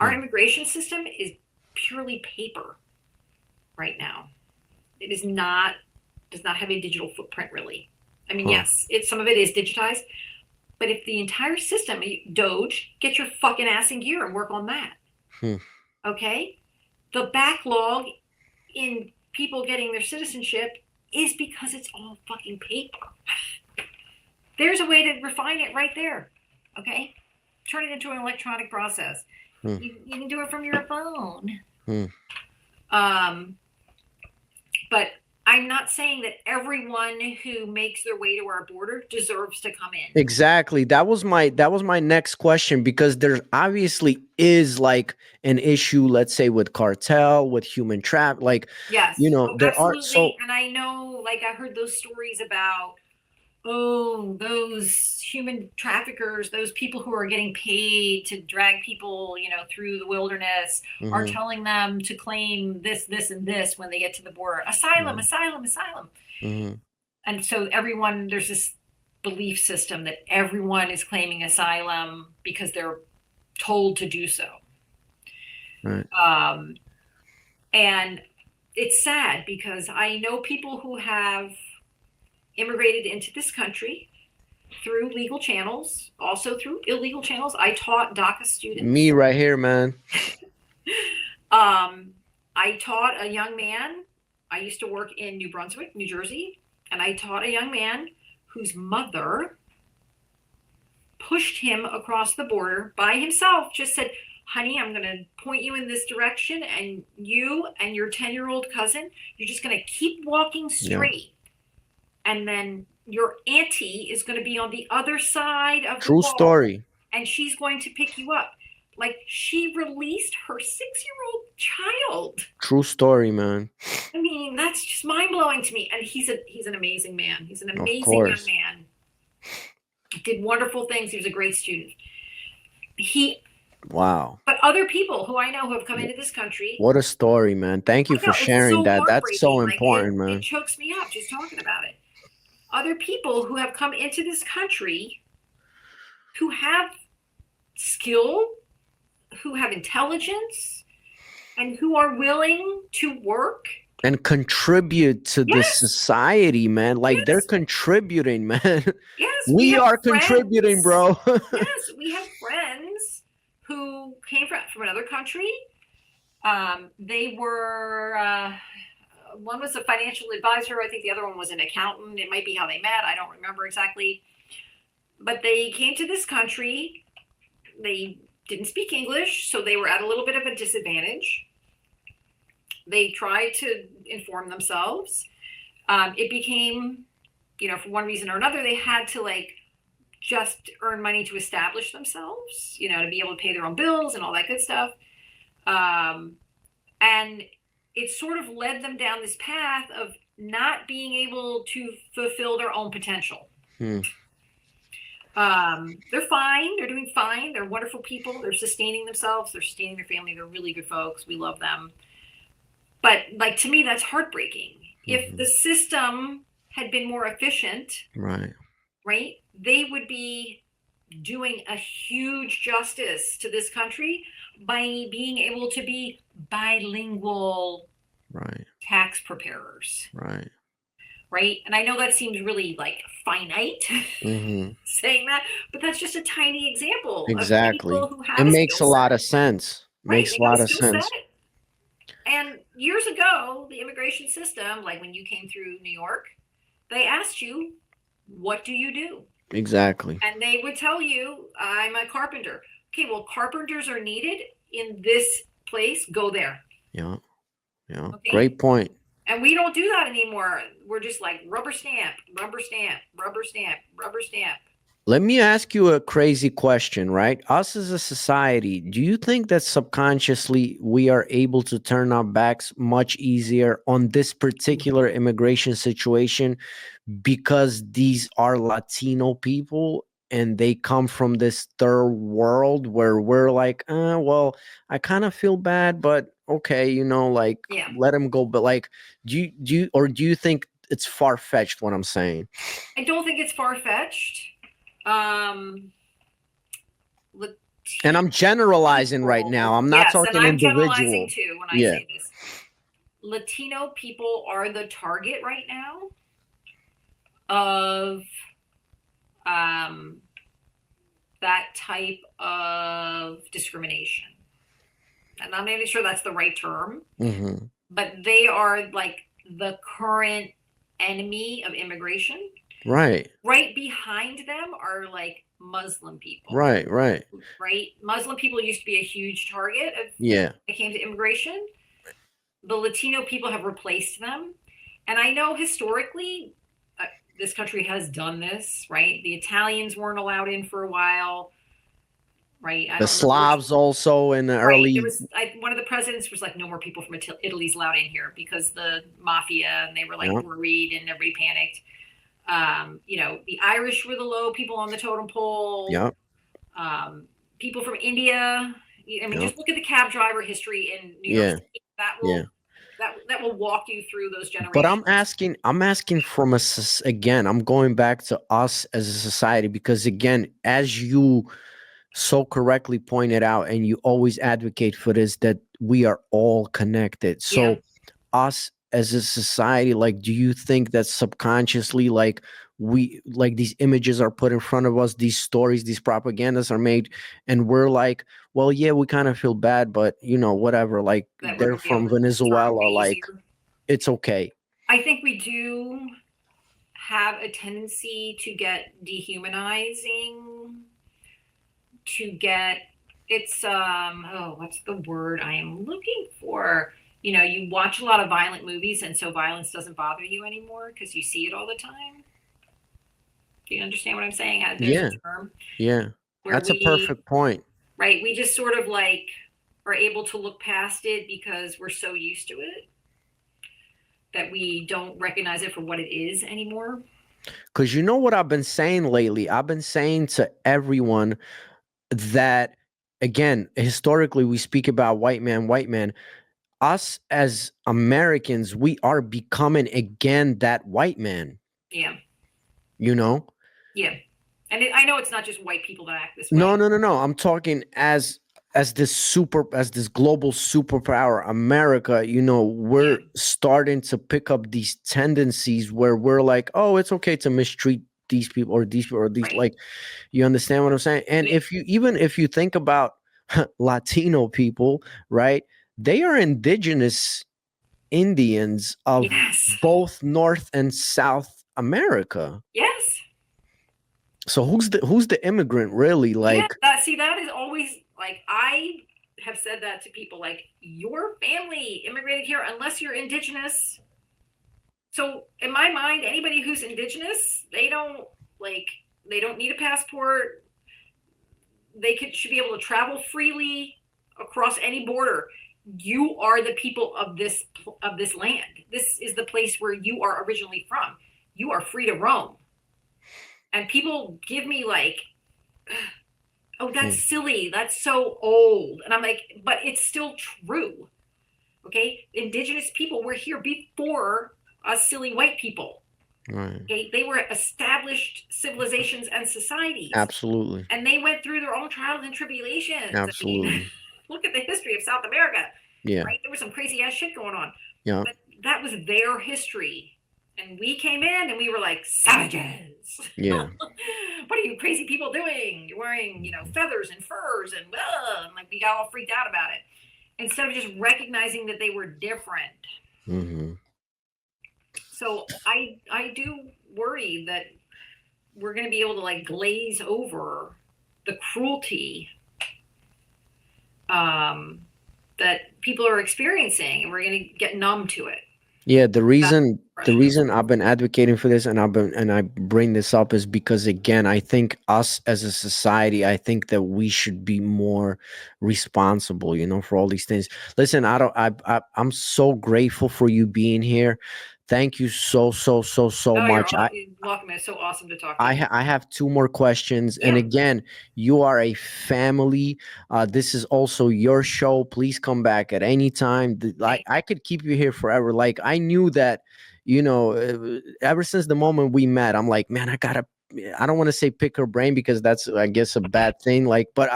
Our immigration system is purely paper right now. It does not have a digital footprint, really. I mean, yes, some of it is digitized, but if the entire system, Doge, get your fucking ass in gear and work on that. Okay? The backlog in people getting their citizenship is because it's all fucking paper. There's a way to refine it right there. Okay? Turn it into an electronic process. You can do it from your phone. But I'm not saying that everyone who makes their way to our border deserves to come in. Exactly. That was my next question, because there obviously is like an issue, let's say, with cartel, with human trap. Like, yes, there absolutely. are so. And I know, like, I heard those stories about oh, those human traffickers, those people who are getting paid to drag people, through the wilderness, are telling them to claim this, this, and this when they get to the border. Asylum, asylum, asylum. And so there's this belief system that everyone is claiming asylum because they're told to do so. Right. And it's sad because I know people who have immigrated into this country through legal channels, also through illegal channels. I taught DACA students. Me right here, man. I taught a young man. I used to work in New Brunswick, New Jersey, and I taught a young man whose mother pushed him across the border by himself, just said, honey, I'm going to point you in this direction, and you and your 10-year-old cousin, you're just going to keep walking straight. Yeah. And then your auntie is going to be on the other side of the wall. True story. And she's going to pick you up. Like, she released her 6-year-old child. True story, man. I mean, that's just mind-blowing to me. And he's an amazing man. He's an amazing young man. Did wonderful things. He was a great student. Wow. But other people who I know who have come into this country. What a story, man. Thank you for sharing that. That's so important, man. It chokes me up just talking about it. Other people who have come into this country who have skill, who have intelligence, and who are willing to work and contribute to the society, man. Like, they're contributing, man. Yes, we are contributing, bro. Yes, we have friends who came from another country. They were one was a financial advisor. I think the other one was an accountant. It might be how they met. I don't remember exactly. But they came to this country. They didn't speak English, so they were at a little bit of a disadvantage. They tried to inform themselves. It became, for one reason or another, they had to just earn money to establish themselves, to be able to pay their own bills and all that good stuff. And it sort of led them down this path of not being able to fulfill their own potential. They're fine. They're doing fine. They're wonderful people. They're sustaining themselves. They're sustaining their family. They're really good folks. We love them. But to me, that's heartbreaking. If the system had been more efficient, right, they would be doing a huge justice to this country by being able to be bilingual tax preparers. Right. And I know that seems really finite saying that, but that's just a tiny example. Exactly. Of people who have it makes a lot of sense. Makes a lot of sense. And years ago, the immigration system, when you came through New York, they asked you, what do you do? Exactly. And they would tell you, I'm a carpenter. Okay, well, carpenters are needed in this place. Go there. Yeah. Yeah. Okay? Great point. And we don't do that anymore. We're just rubber stamp, rubber stamp, rubber stamp, rubber stamp. Let me ask you a crazy question, right? Us as a society, do you think that subconsciously we are able to turn our backs much easier on this particular immigration situation because these are Latino people and they come from this third world where we're well, I kind of feel bad, but okay, let them go. But do you think it's far-fetched what I'm saying? I don't think it's far-fetched. And I'm generalizing right now. I'm not talking and I'm individual. Generalizing too when I say this. Latino people are the target right now of that type of discrimination. And I'm not even sure that's the right term, but they are the current enemy of immigration. Right. Right behind them are Muslim people. Right. Muslim people used to be a huge target of when it came to immigration. The Latino people have replaced them. And I know historically this country has done this, right? The Italians weren't allowed in for a while. Right. The Slavs also in the early. It was one of the presidents was no more people from Italy's allowed in here because the mafia, and they were worried and everybody panicked. You know, the Irish were the low people on the totem pole. Yep. People from India. I mean, Yep. just look at the cab driver history in New York Yeah. City. That Yeah. will that will walk you through those generations. But I'm asking from again, I'm going back to us as a society, because again, as you so correctly pointed out, and you always advocate for this, that we are all connected. So us as a society, like, do you think that subconsciously, like, we, like, these images are put in front of us, these stories, these propagandas are made, and we're like, well, yeah, we kind of feel bad, but you know, whatever, like, that they're we're gonna be able from to Venezuela, turn like, easier. it's okay. I think we do have a tendency to get dehumanizing, to get what's the word I am looking for? You know, you watch a lot of violent movies, and so violence doesn't bother you anymore because you see it all the time. Do you understand what I'm saying? There's Yeah. a term Yeah. where That's a perfect point. right, we just sort of like are able to look past it because we're so used to it that we don't recognize it for what it is anymore. Because you know what I've been saying lately? I've been saying to everyone that, again, historically, we speak about white man, white man. Us as Americans, we are becoming again that white man. Yeah. You know? Yeah. And I know it's not just white people that act this way. No. I'm talking as this global superpower, America. You know, we're starting to pick up these tendencies where we're like, oh, it's okay to mistreat these people or these Right. like, you understand what I'm saying? And if you think about Latino people, right? They are indigenous Indians of both North and South America. Yes. So who's the immigrant really? Like, that is always like, I have said that to people, like, your family immigrated here unless you're indigenous. So in my mind, anybody who's indigenous, they don't need a passport. They should be able to travel freely across any border. You are the people of this land. This is the place where you are originally from. You are free to roam. And people give me like, oh, that's silly. That's so old. And I'm like, but it's still true. Okay. Indigenous people were here before us silly white people. right. Okay. They were established civilizations and societies. Absolutely. And they went through their own trials and tribulations. Absolutely. I mean, look at the history of South America. Yeah. Right. There was some crazy ass shit going on. Yeah. But that was their history. And we came in and we were like, savages. Yeah. What are you crazy people doing? You're wearing, feathers and furs and like we got all freaked out about it. Instead of just recognizing that they were different. Mm-hmm. So I do worry that we're going to be able to like glaze over the cruelty that people are experiencing, and we're going to get numb to it. Yeah, the reason I've been advocating for this, and I bring this up, is because, again, I think us as a society, I think that we should be more responsible, for all these things. Listen, I'm so grateful for you being here. Thank you so much. You're welcome. It's so awesome to talk to you. I have two more questions. And again, you are a family. This is also your show. Please come back at any time. I could keep you here forever. Like, I knew that, ever since the moment we met, I'm like, man, I don't want to say pick her brain, because that's, I guess, a bad thing. Like, but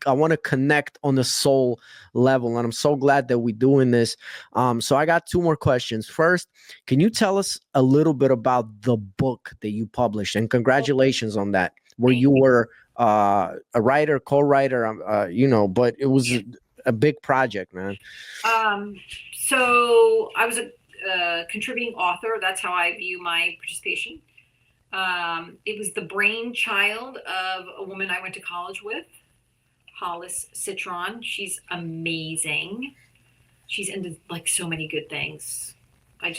I want to connect on the soul level, and I'm so glad that we're doing this. So I got two more questions. First, can you tell us a little bit about the book that you published? And congratulations on that, where you were a writer, co-writer, but it was a big project, man. So I was a contributing author. That's how I view my participation. It was the brainchild of a woman I went to college with, Hollis Citron. She's amazing. She's into like so many good things. I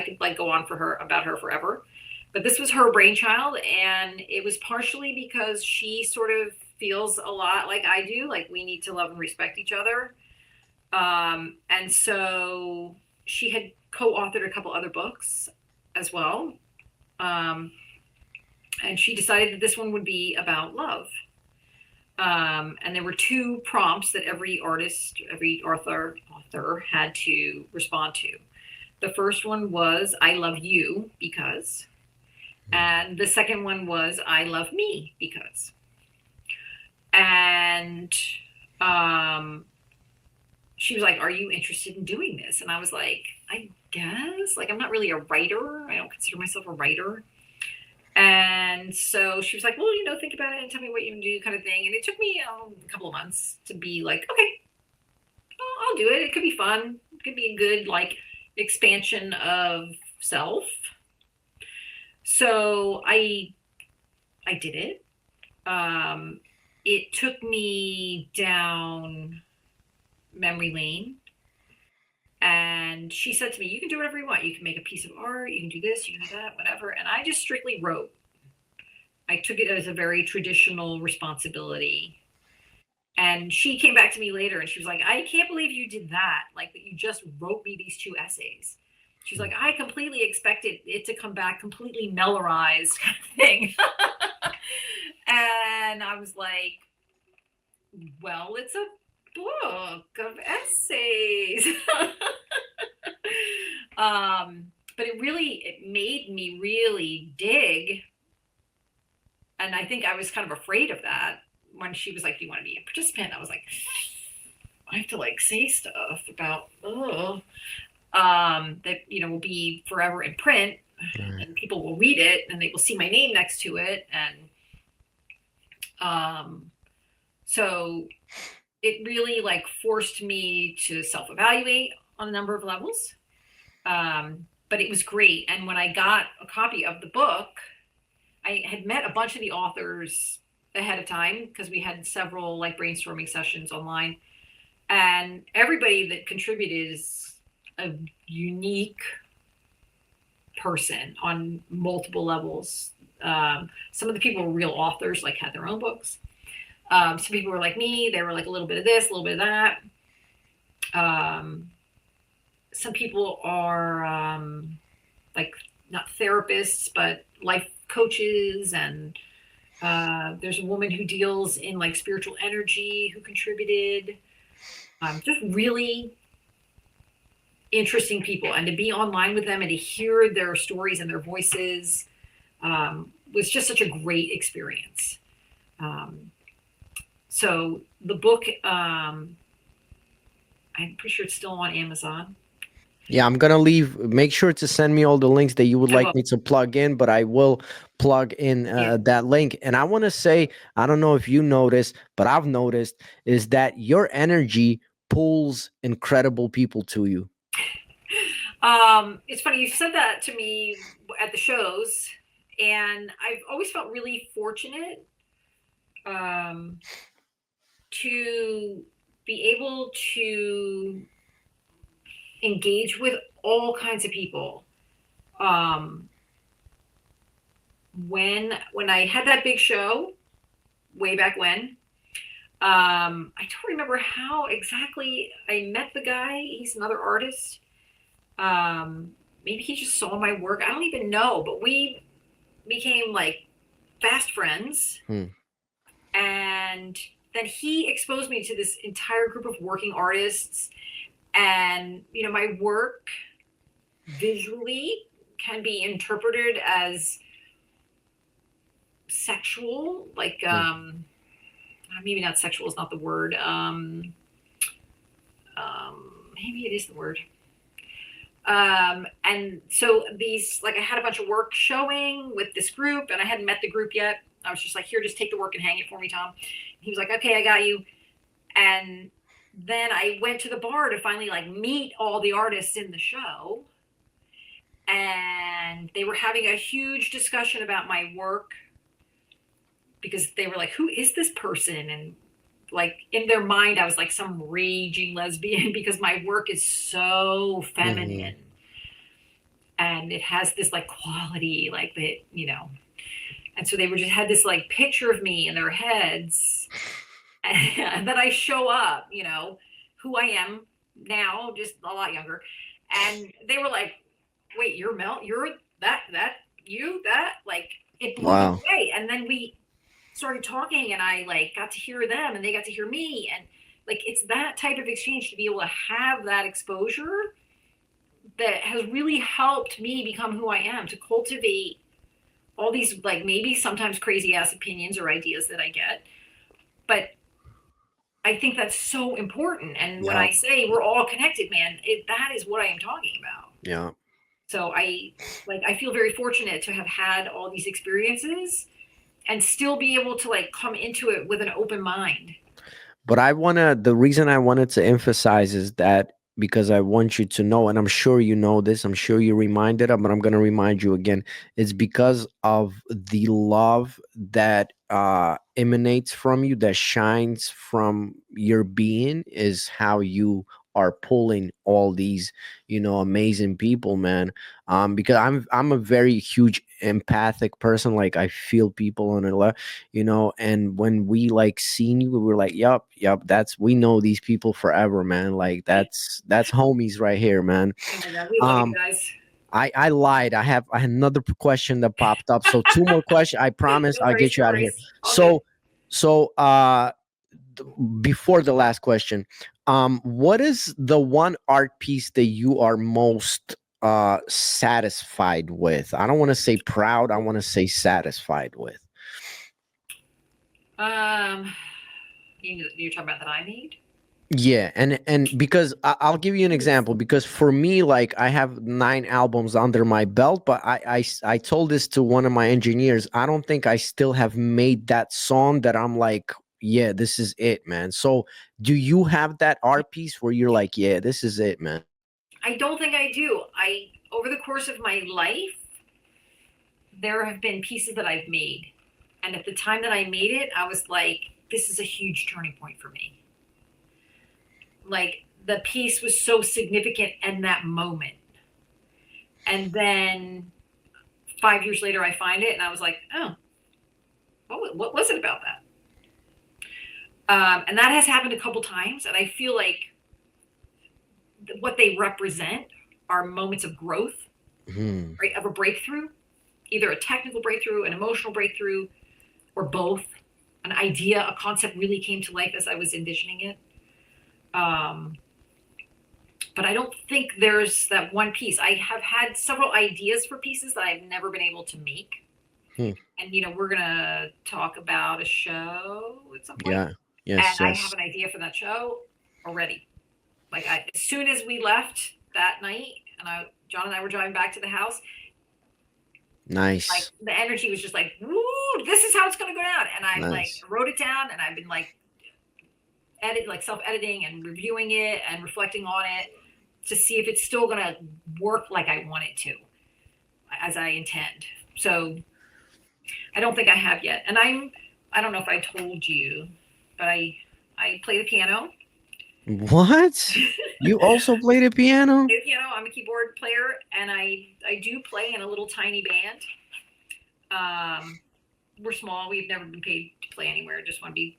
could like go on about her forever. But this was her brainchild, and it was partially because she sort of feels a lot like I do, like we need to love and respect each other. And so she had co-authored a couple other books as well. And she decided that this one would be about love. And there were 2 prompts that every artist, every author had to respond to. The first one was, I love you because. And the second one was, I love me because. And she was like, are you interested in doing this? And I was like, I guess. Like, I'm not really a writer. I don't consider myself a writer. And so she was like, well, think about it and tell me what you can do, kind of thing. And it took me a couple of months to be like, okay, I'll do it. It could be fun. It could be a good, like, expansion of self. So I did it. It took me down memory lane. And she said to me, you can do whatever you want. You can make a piece of art. You can do this. You can do that, whatever. And I just strictly wrote. I took it as a very traditional responsibility. And she came back to me later and she was like, I can't believe you did that. Like, that you just wrote me these 2 essays. She's like, I completely expected it to come back completely Mellerized kind of thing. And I was like, well, it's a book of essays. But it made me really dig. And I think I was kind of afraid of that when she was like, do you want to be a participant? I was like, I have to like say stuff about that will be forever in print. Right. And people will read it and they will see my name next to it. And so it really like forced me to self-evaluate on a number of levels. But it was great. And when I got a copy of the book, I had met a bunch of the authors ahead of time because we had several like brainstorming sessions online. And everybody that contributed is a unique person on multiple levels. Some of the people were real authors, like had their own books. Some people were like me. They were like a little bit of this, a little bit of that. Some people are like not therapists, but life coaches. And there's a woman who deals in like spiritual energy who contributed. Just really interesting people. And to be online with them and to hear their stories and their voices was just such a great experience. So the book, I'm pretty sure it's still on Amazon. Yeah, I'm going to make sure to send me all the links that you would like me to plug in, but I will plug in that link. And I want to say, I don't know if you noticed, but I've noticed is that your energy pulls incredible people to you. It's funny. You said that to me at the shows, and I've always felt really fortunate to be able to engage with all kinds of people. When I had that big show way back when, I don't remember how exactly I met the guy. He's another artist. Maybe he just saw my work. I don't even know, but we became like fast friends. And then he exposed me to this entire group of working artists. And, my work visually can be interpreted as sexual, like, maybe not sexual is not the word. Maybe it is the word. And so these, like, I had a bunch of work showing with this group and I hadn't met the group yet. I was just like, here, just take the work and hang it for me, Tom. He was like, okay, I got you. And then I went to the bar to finally like meet all the artists in the show. And they were having a huge discussion about my work because they were like, who is this person? And like in their mind, I was like some raging lesbian because my work is so feminine. And it has this like quality, like that, and so they just had this like picture of me in their heads. And then I show up, who I am now, just a lot younger. And they were like, wait, you're Mel? You're that like, it blew them Wow. away. And then we started talking, and I like got to hear them, and they got to hear me, and like it's that type of exchange, to be able to have that exposure that has really helped me become who I am, to cultivate all these like maybe sometimes crazy ass opinions or ideas that I get. But I think that's so important. And when Yeah. I say we're all connected, man, that is what I am talking about. Yeah. So I feel very fortunate to have had all these experiences and still be able to like come into it with an open mind. But the reason I wanted to emphasize is that because I want you to know, and I'm sure you know this, I'm sure you're reminded of, but I'm going to remind you again. It's because of the love that emanates from you, that shines from your being, is how you are pulling all these, amazing people, man. Because I'm a very huge empathic person. Like, I feel people on a level, and when we like seen you, we were like, yup, we know these people forever, man. Like, that's homies right here, man. Oh my God, we love you um guys. I lied. I had another question that popped up, so two more questions. I promise No I'll worries, get you no out of here. worries. All good. So before the last question, what is the one art piece that you are most satisfied with? I don't want to say proud, I want to say satisfied with. Um, you're talking about that I made? Yeah, and because I'll give you an example, because for me, like, I have 9 albums under my belt, but I told this to one of my engineers. I don't think I still have made that song that I'm like, yeah, this is it, man. So do you have that art piece where you're like, yeah, this is it, man? I don't think I do. Over the course of my life, there have been pieces that I've made. And at the time that I made it, I was like, this is a huge turning point for me. Like, the piece was so significant in that moment. And then 5 years later, I find it and I was like, oh, what was it about that? And that has happened a couple times. And I feel like what they represent are moments of growth, right? Of a breakthrough, either a technical breakthrough, an emotional breakthrough, or both. An idea, a concept really came to life as I was envisioning it. But I don't think there's that one piece. I have had several ideas for pieces that I've never been able to make. And we're gonna talk about a show at some point. Yeah. Yes. And I Yes. have an idea for that show already. Like, as soon as we left that night, and John and I were driving back to the house, Nice. like, the energy was just like, woo, this is how it's gonna go down. And I Nice. like wrote it down, and I've been like self-editing and reviewing it and reflecting on it to see if it's still gonna work like I want it to, as I intend. So I don't think I have yet. And I don't know if I told you, but I play the piano. What? You also play the piano? Play the piano. I'm a keyboard player, and I do play in a little tiny band. We're small. We've never been paid to play anywhere. Just want to be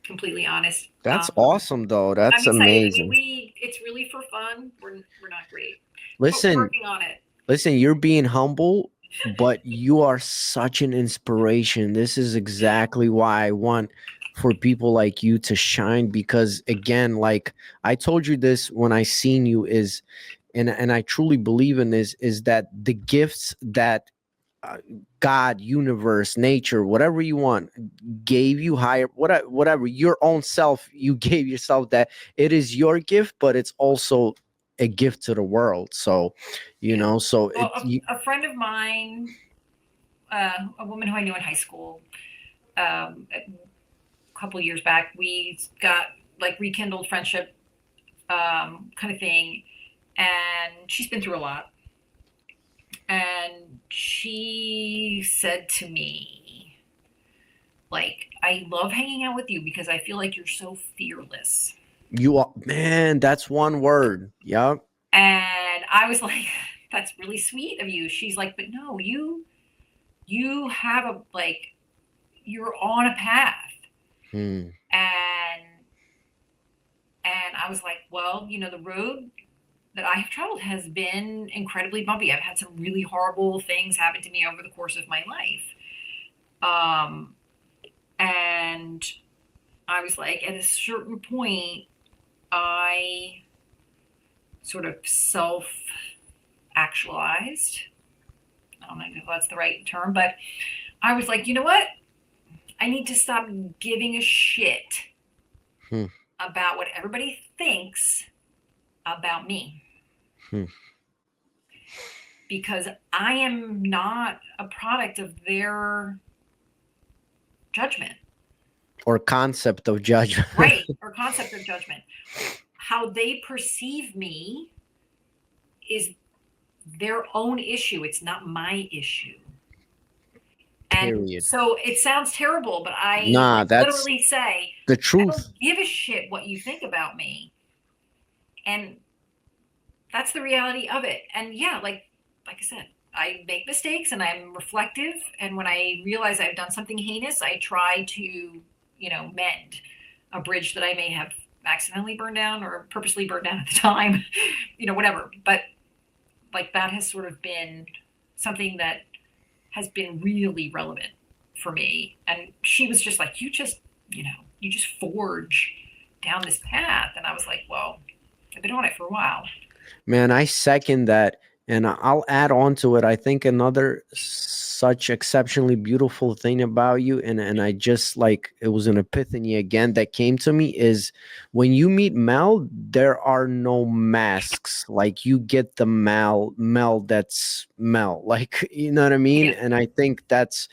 completely honest. That's awesome, though. That's amazing. I mean, it's really for fun. We're not great. Listen, but we're working on it. Listen, you're being humble, but you are such an inspiration. This is exactly why I want for people like you to shine, because again, like I told you this when I seen you, is and I truly believe in this, is that the gifts that God, universe, nature, whatever you want, gave you, higher, whatever, your own self, you gave yourself, that it is your gift, but it's also a gift to the world. So, so well, a friend of mine, a woman who I knew in high school, a couple of years back, we got like rekindled friendship, kind of thing. And she's been through a lot. And she said to me, like, I love hanging out with you because I feel like you're so fearless. You are, man, that's one word. Yep. And I was like, that's really sweet of you. She's like, but no, you have you're on a path. And I was like, well, the road that I have traveled has been incredibly bumpy. I've had some really horrible things happen to me over the course of my life. And I was like, at a certain point, I sort of self-actualized. I don't know if that's the right term, but I was like, you know what? I need to stop giving a shit about what everybody thinks about me. Because I am not a product of their judgment. Or concept of judgment. Right, or concept of judgment. How they perceive me is their own issue. It's not my issue. And Period. so it sounds terrible, but I that's literally say, the I truth. don't give a shit what you think about me. And that's the reality of it. And yeah, like I said, I make mistakes and I'm reflective. And when I realize I've done something heinous, I try to, mend a bridge that I may have accidentally burned down or purposely burned down at the time, whatever. But like that has sort of been something that has been really relevant for me. And she was just like, you just forge down this path. And I was like, well, I've been on it for a while. Man, I second that. And I'll add on to it. I think another such exceptionally beautiful thing about you, and I just like, it was an epiphany again that came to me, is when you meet Mel, there are no masks. Like you get the Mel that's Mel. Like, you know what I mean? Yeah. And I think that's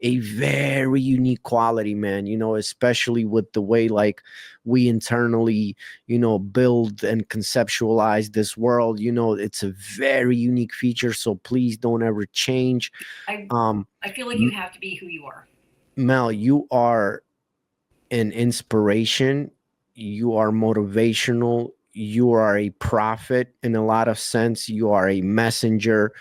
a very unique quality, man, especially with the way like we internally, build and conceptualize this world. It's a very unique feature. So please don't ever change. I feel like you have to be who you are. Mel, you are an inspiration. You are motivational. You are a prophet in a lot of sense. You are a messenger.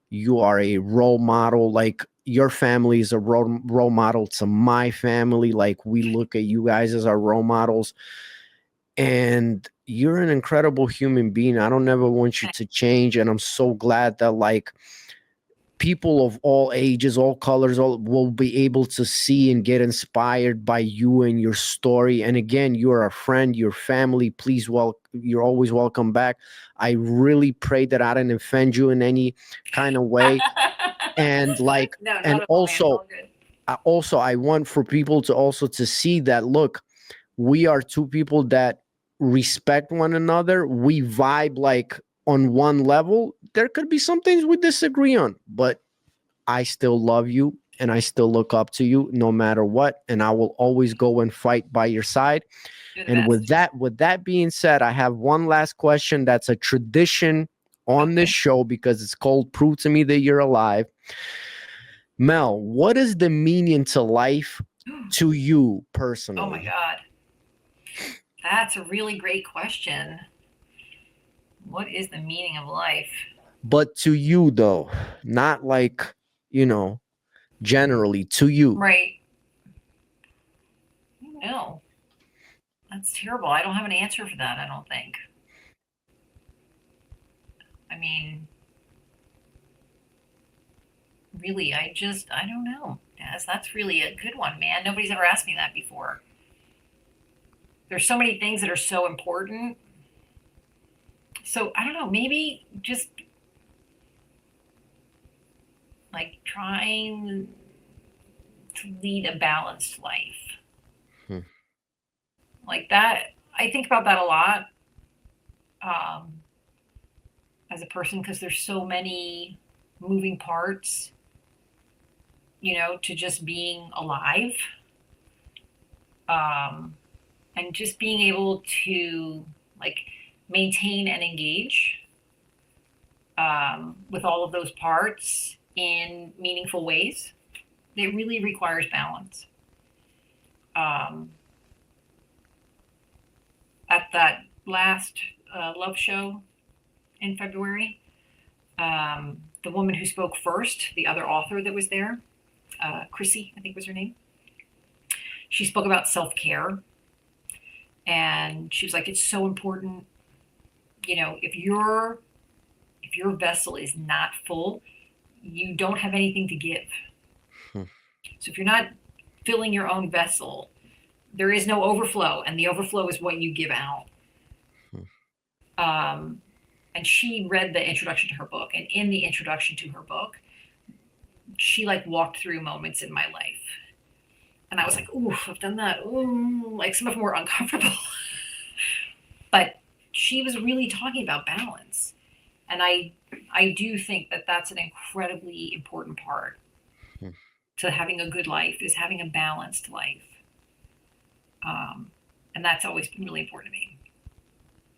You are a role model. Like your family is a role model to my family. Like we look at you guys as our role models. And you're an incredible human being. I don't ever want you to change. And I'm so glad that like people of all ages, all colors, all will be able to see and get inspired by you and your story. And again, you're a friend, your family. Please, you're always welcome back. I really pray that I didn't offend you in any kind of way. And like, no, and also, I want for people to also to see that, look, we are two people that respect one another. We vibe like on one level. There could be some things we disagree on, but I still love you and I still look up to you no matter what. And I will always go and fight by your side. And with that being said, I have one last question that's a tradition on this show because it's called Prove to Me That You're Alive. Mel, what is the meaning to life to you personally? Oh my God. That's a really great question. What is the meaning of life? But to you though, not like, generally to you. Right. No. That's terrible. I don't have an answer for that, I don't think. I mean, really, I don't know. Yes, that's really a good one, man. Nobody's ever asked me that before. There's so many things that are so important. So I don't know, maybe just like trying to lead a balanced life. Like that, I think about that a lot as a person because there's so many moving parts, to just being alive. And just being able to like maintain and engage with all of those parts in meaningful ways. It really requires balance. At that last love show in February, the woman who spoke first, the other author that was there, Chrissy, I think was her name, she spoke about self-care. And she was like, it's so important if your vessel is not full, you don't have anything to give. So if you're not filling your own vessel, there is no overflow, and the overflow is what you give out. And she read the introduction to her book, and in the introduction to her book, she like walked through moments in my life, and I was like, "Ooh, I've done that." Ooh, like some of them were uncomfortable, but she was really talking about balance, and I do think that that's an incredibly important part to having a good life, is having a balanced life, and that's always been really important to me.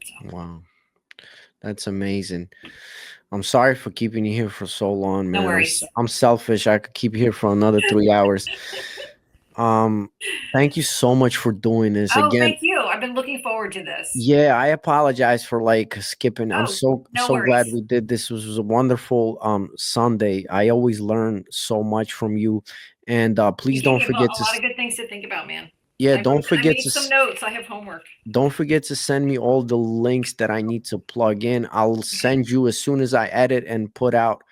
So. Wow, that's amazing. I'm sorry for keeping you here for so long, man. No worries. I'm selfish. I could keep you here for another 3 hours. Thank you so much for doing this again. Thank you. I've been looking forward to this. Yeah, I apologize for like skipping. I'm so worries. glad we did this. This was a wonderful Sunday. I always learn so much from you. And please don't forget a lot of good things to think about, man. Yeah, don't forget I made some notes. I have homework. Don't forget to send me all the links that I need to plug in. I'll send you as soon as I edit and put out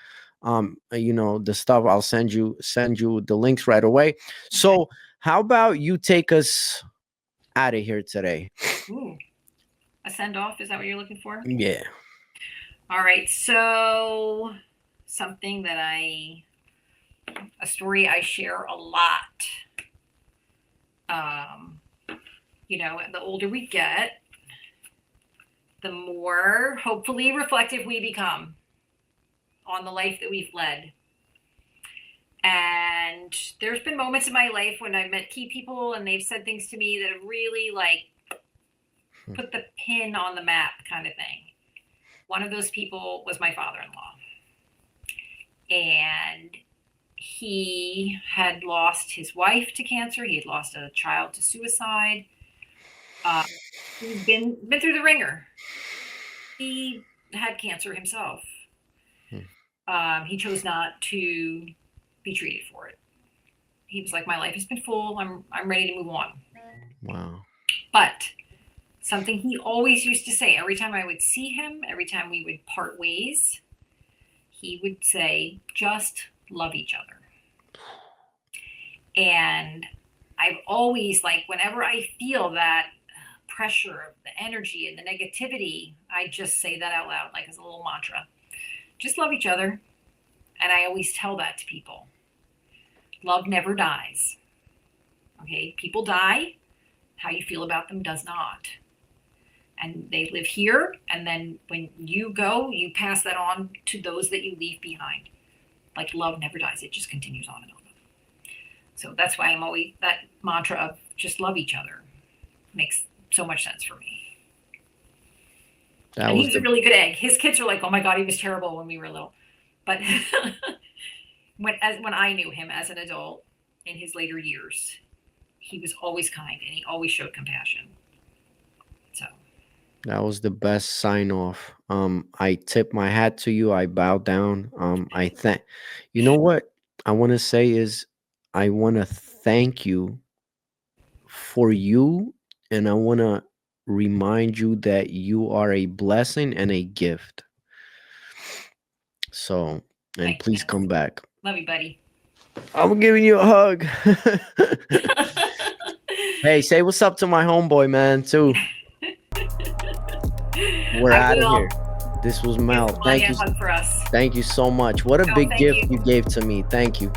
the stuff. I'll send you the links right away. So how about you take us out of here today? Ooh, a send off? Is that what you're looking for? Yeah. All right. So something that a story I share a lot. The older we get, the more hopefully reflective we become on the life that we've led. And there's been moments in my life when I've met key people and they've said things to me that have really like put the pin on the map kind of thing. One of those people was my father-in-law. And he had lost his wife to cancer. He had lost a child to suicide. He's been through the ringer. He had cancer himself. He chose not to be treated for it. He was like, my life has been full. I'm ready to move on. Wow. But something he always used to say, every time I would see him, every time we would part ways, he would say, just love each other. And I've always, like, whenever I feel that pressure, the energy and the negativity, I just say that out loud, like as a little mantra. Just love each other. And I always tell that to people. Love never dies. Okay, people die. How you feel about them does not. And they live here. And then when you go, you pass that on to those that you leave behind. Like, love never dies. It just continues on and on. So that's why I'm always, that mantra of just love each other makes so much sense for me. And he was a really good egg. His kids are like, oh my God, he was terrible when we were little. But when I knew him as an adult in his later years, he was always kind and he always showed compassion. So that was the best sign off. I tip my hat to you. I bow down. You know what I want to say is, I want to thank you for you, and I want to remind you that you are a blessing and a gift. So, and please come back. Love you, buddy. I'm giving you a hug. Hey, say what's up to my homeboy, man, too. We're out of here. This was Mel. Thank you. For us. Thank you so much. What a big gift you gave to me. Thank you.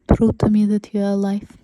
Prove to me that you are alive.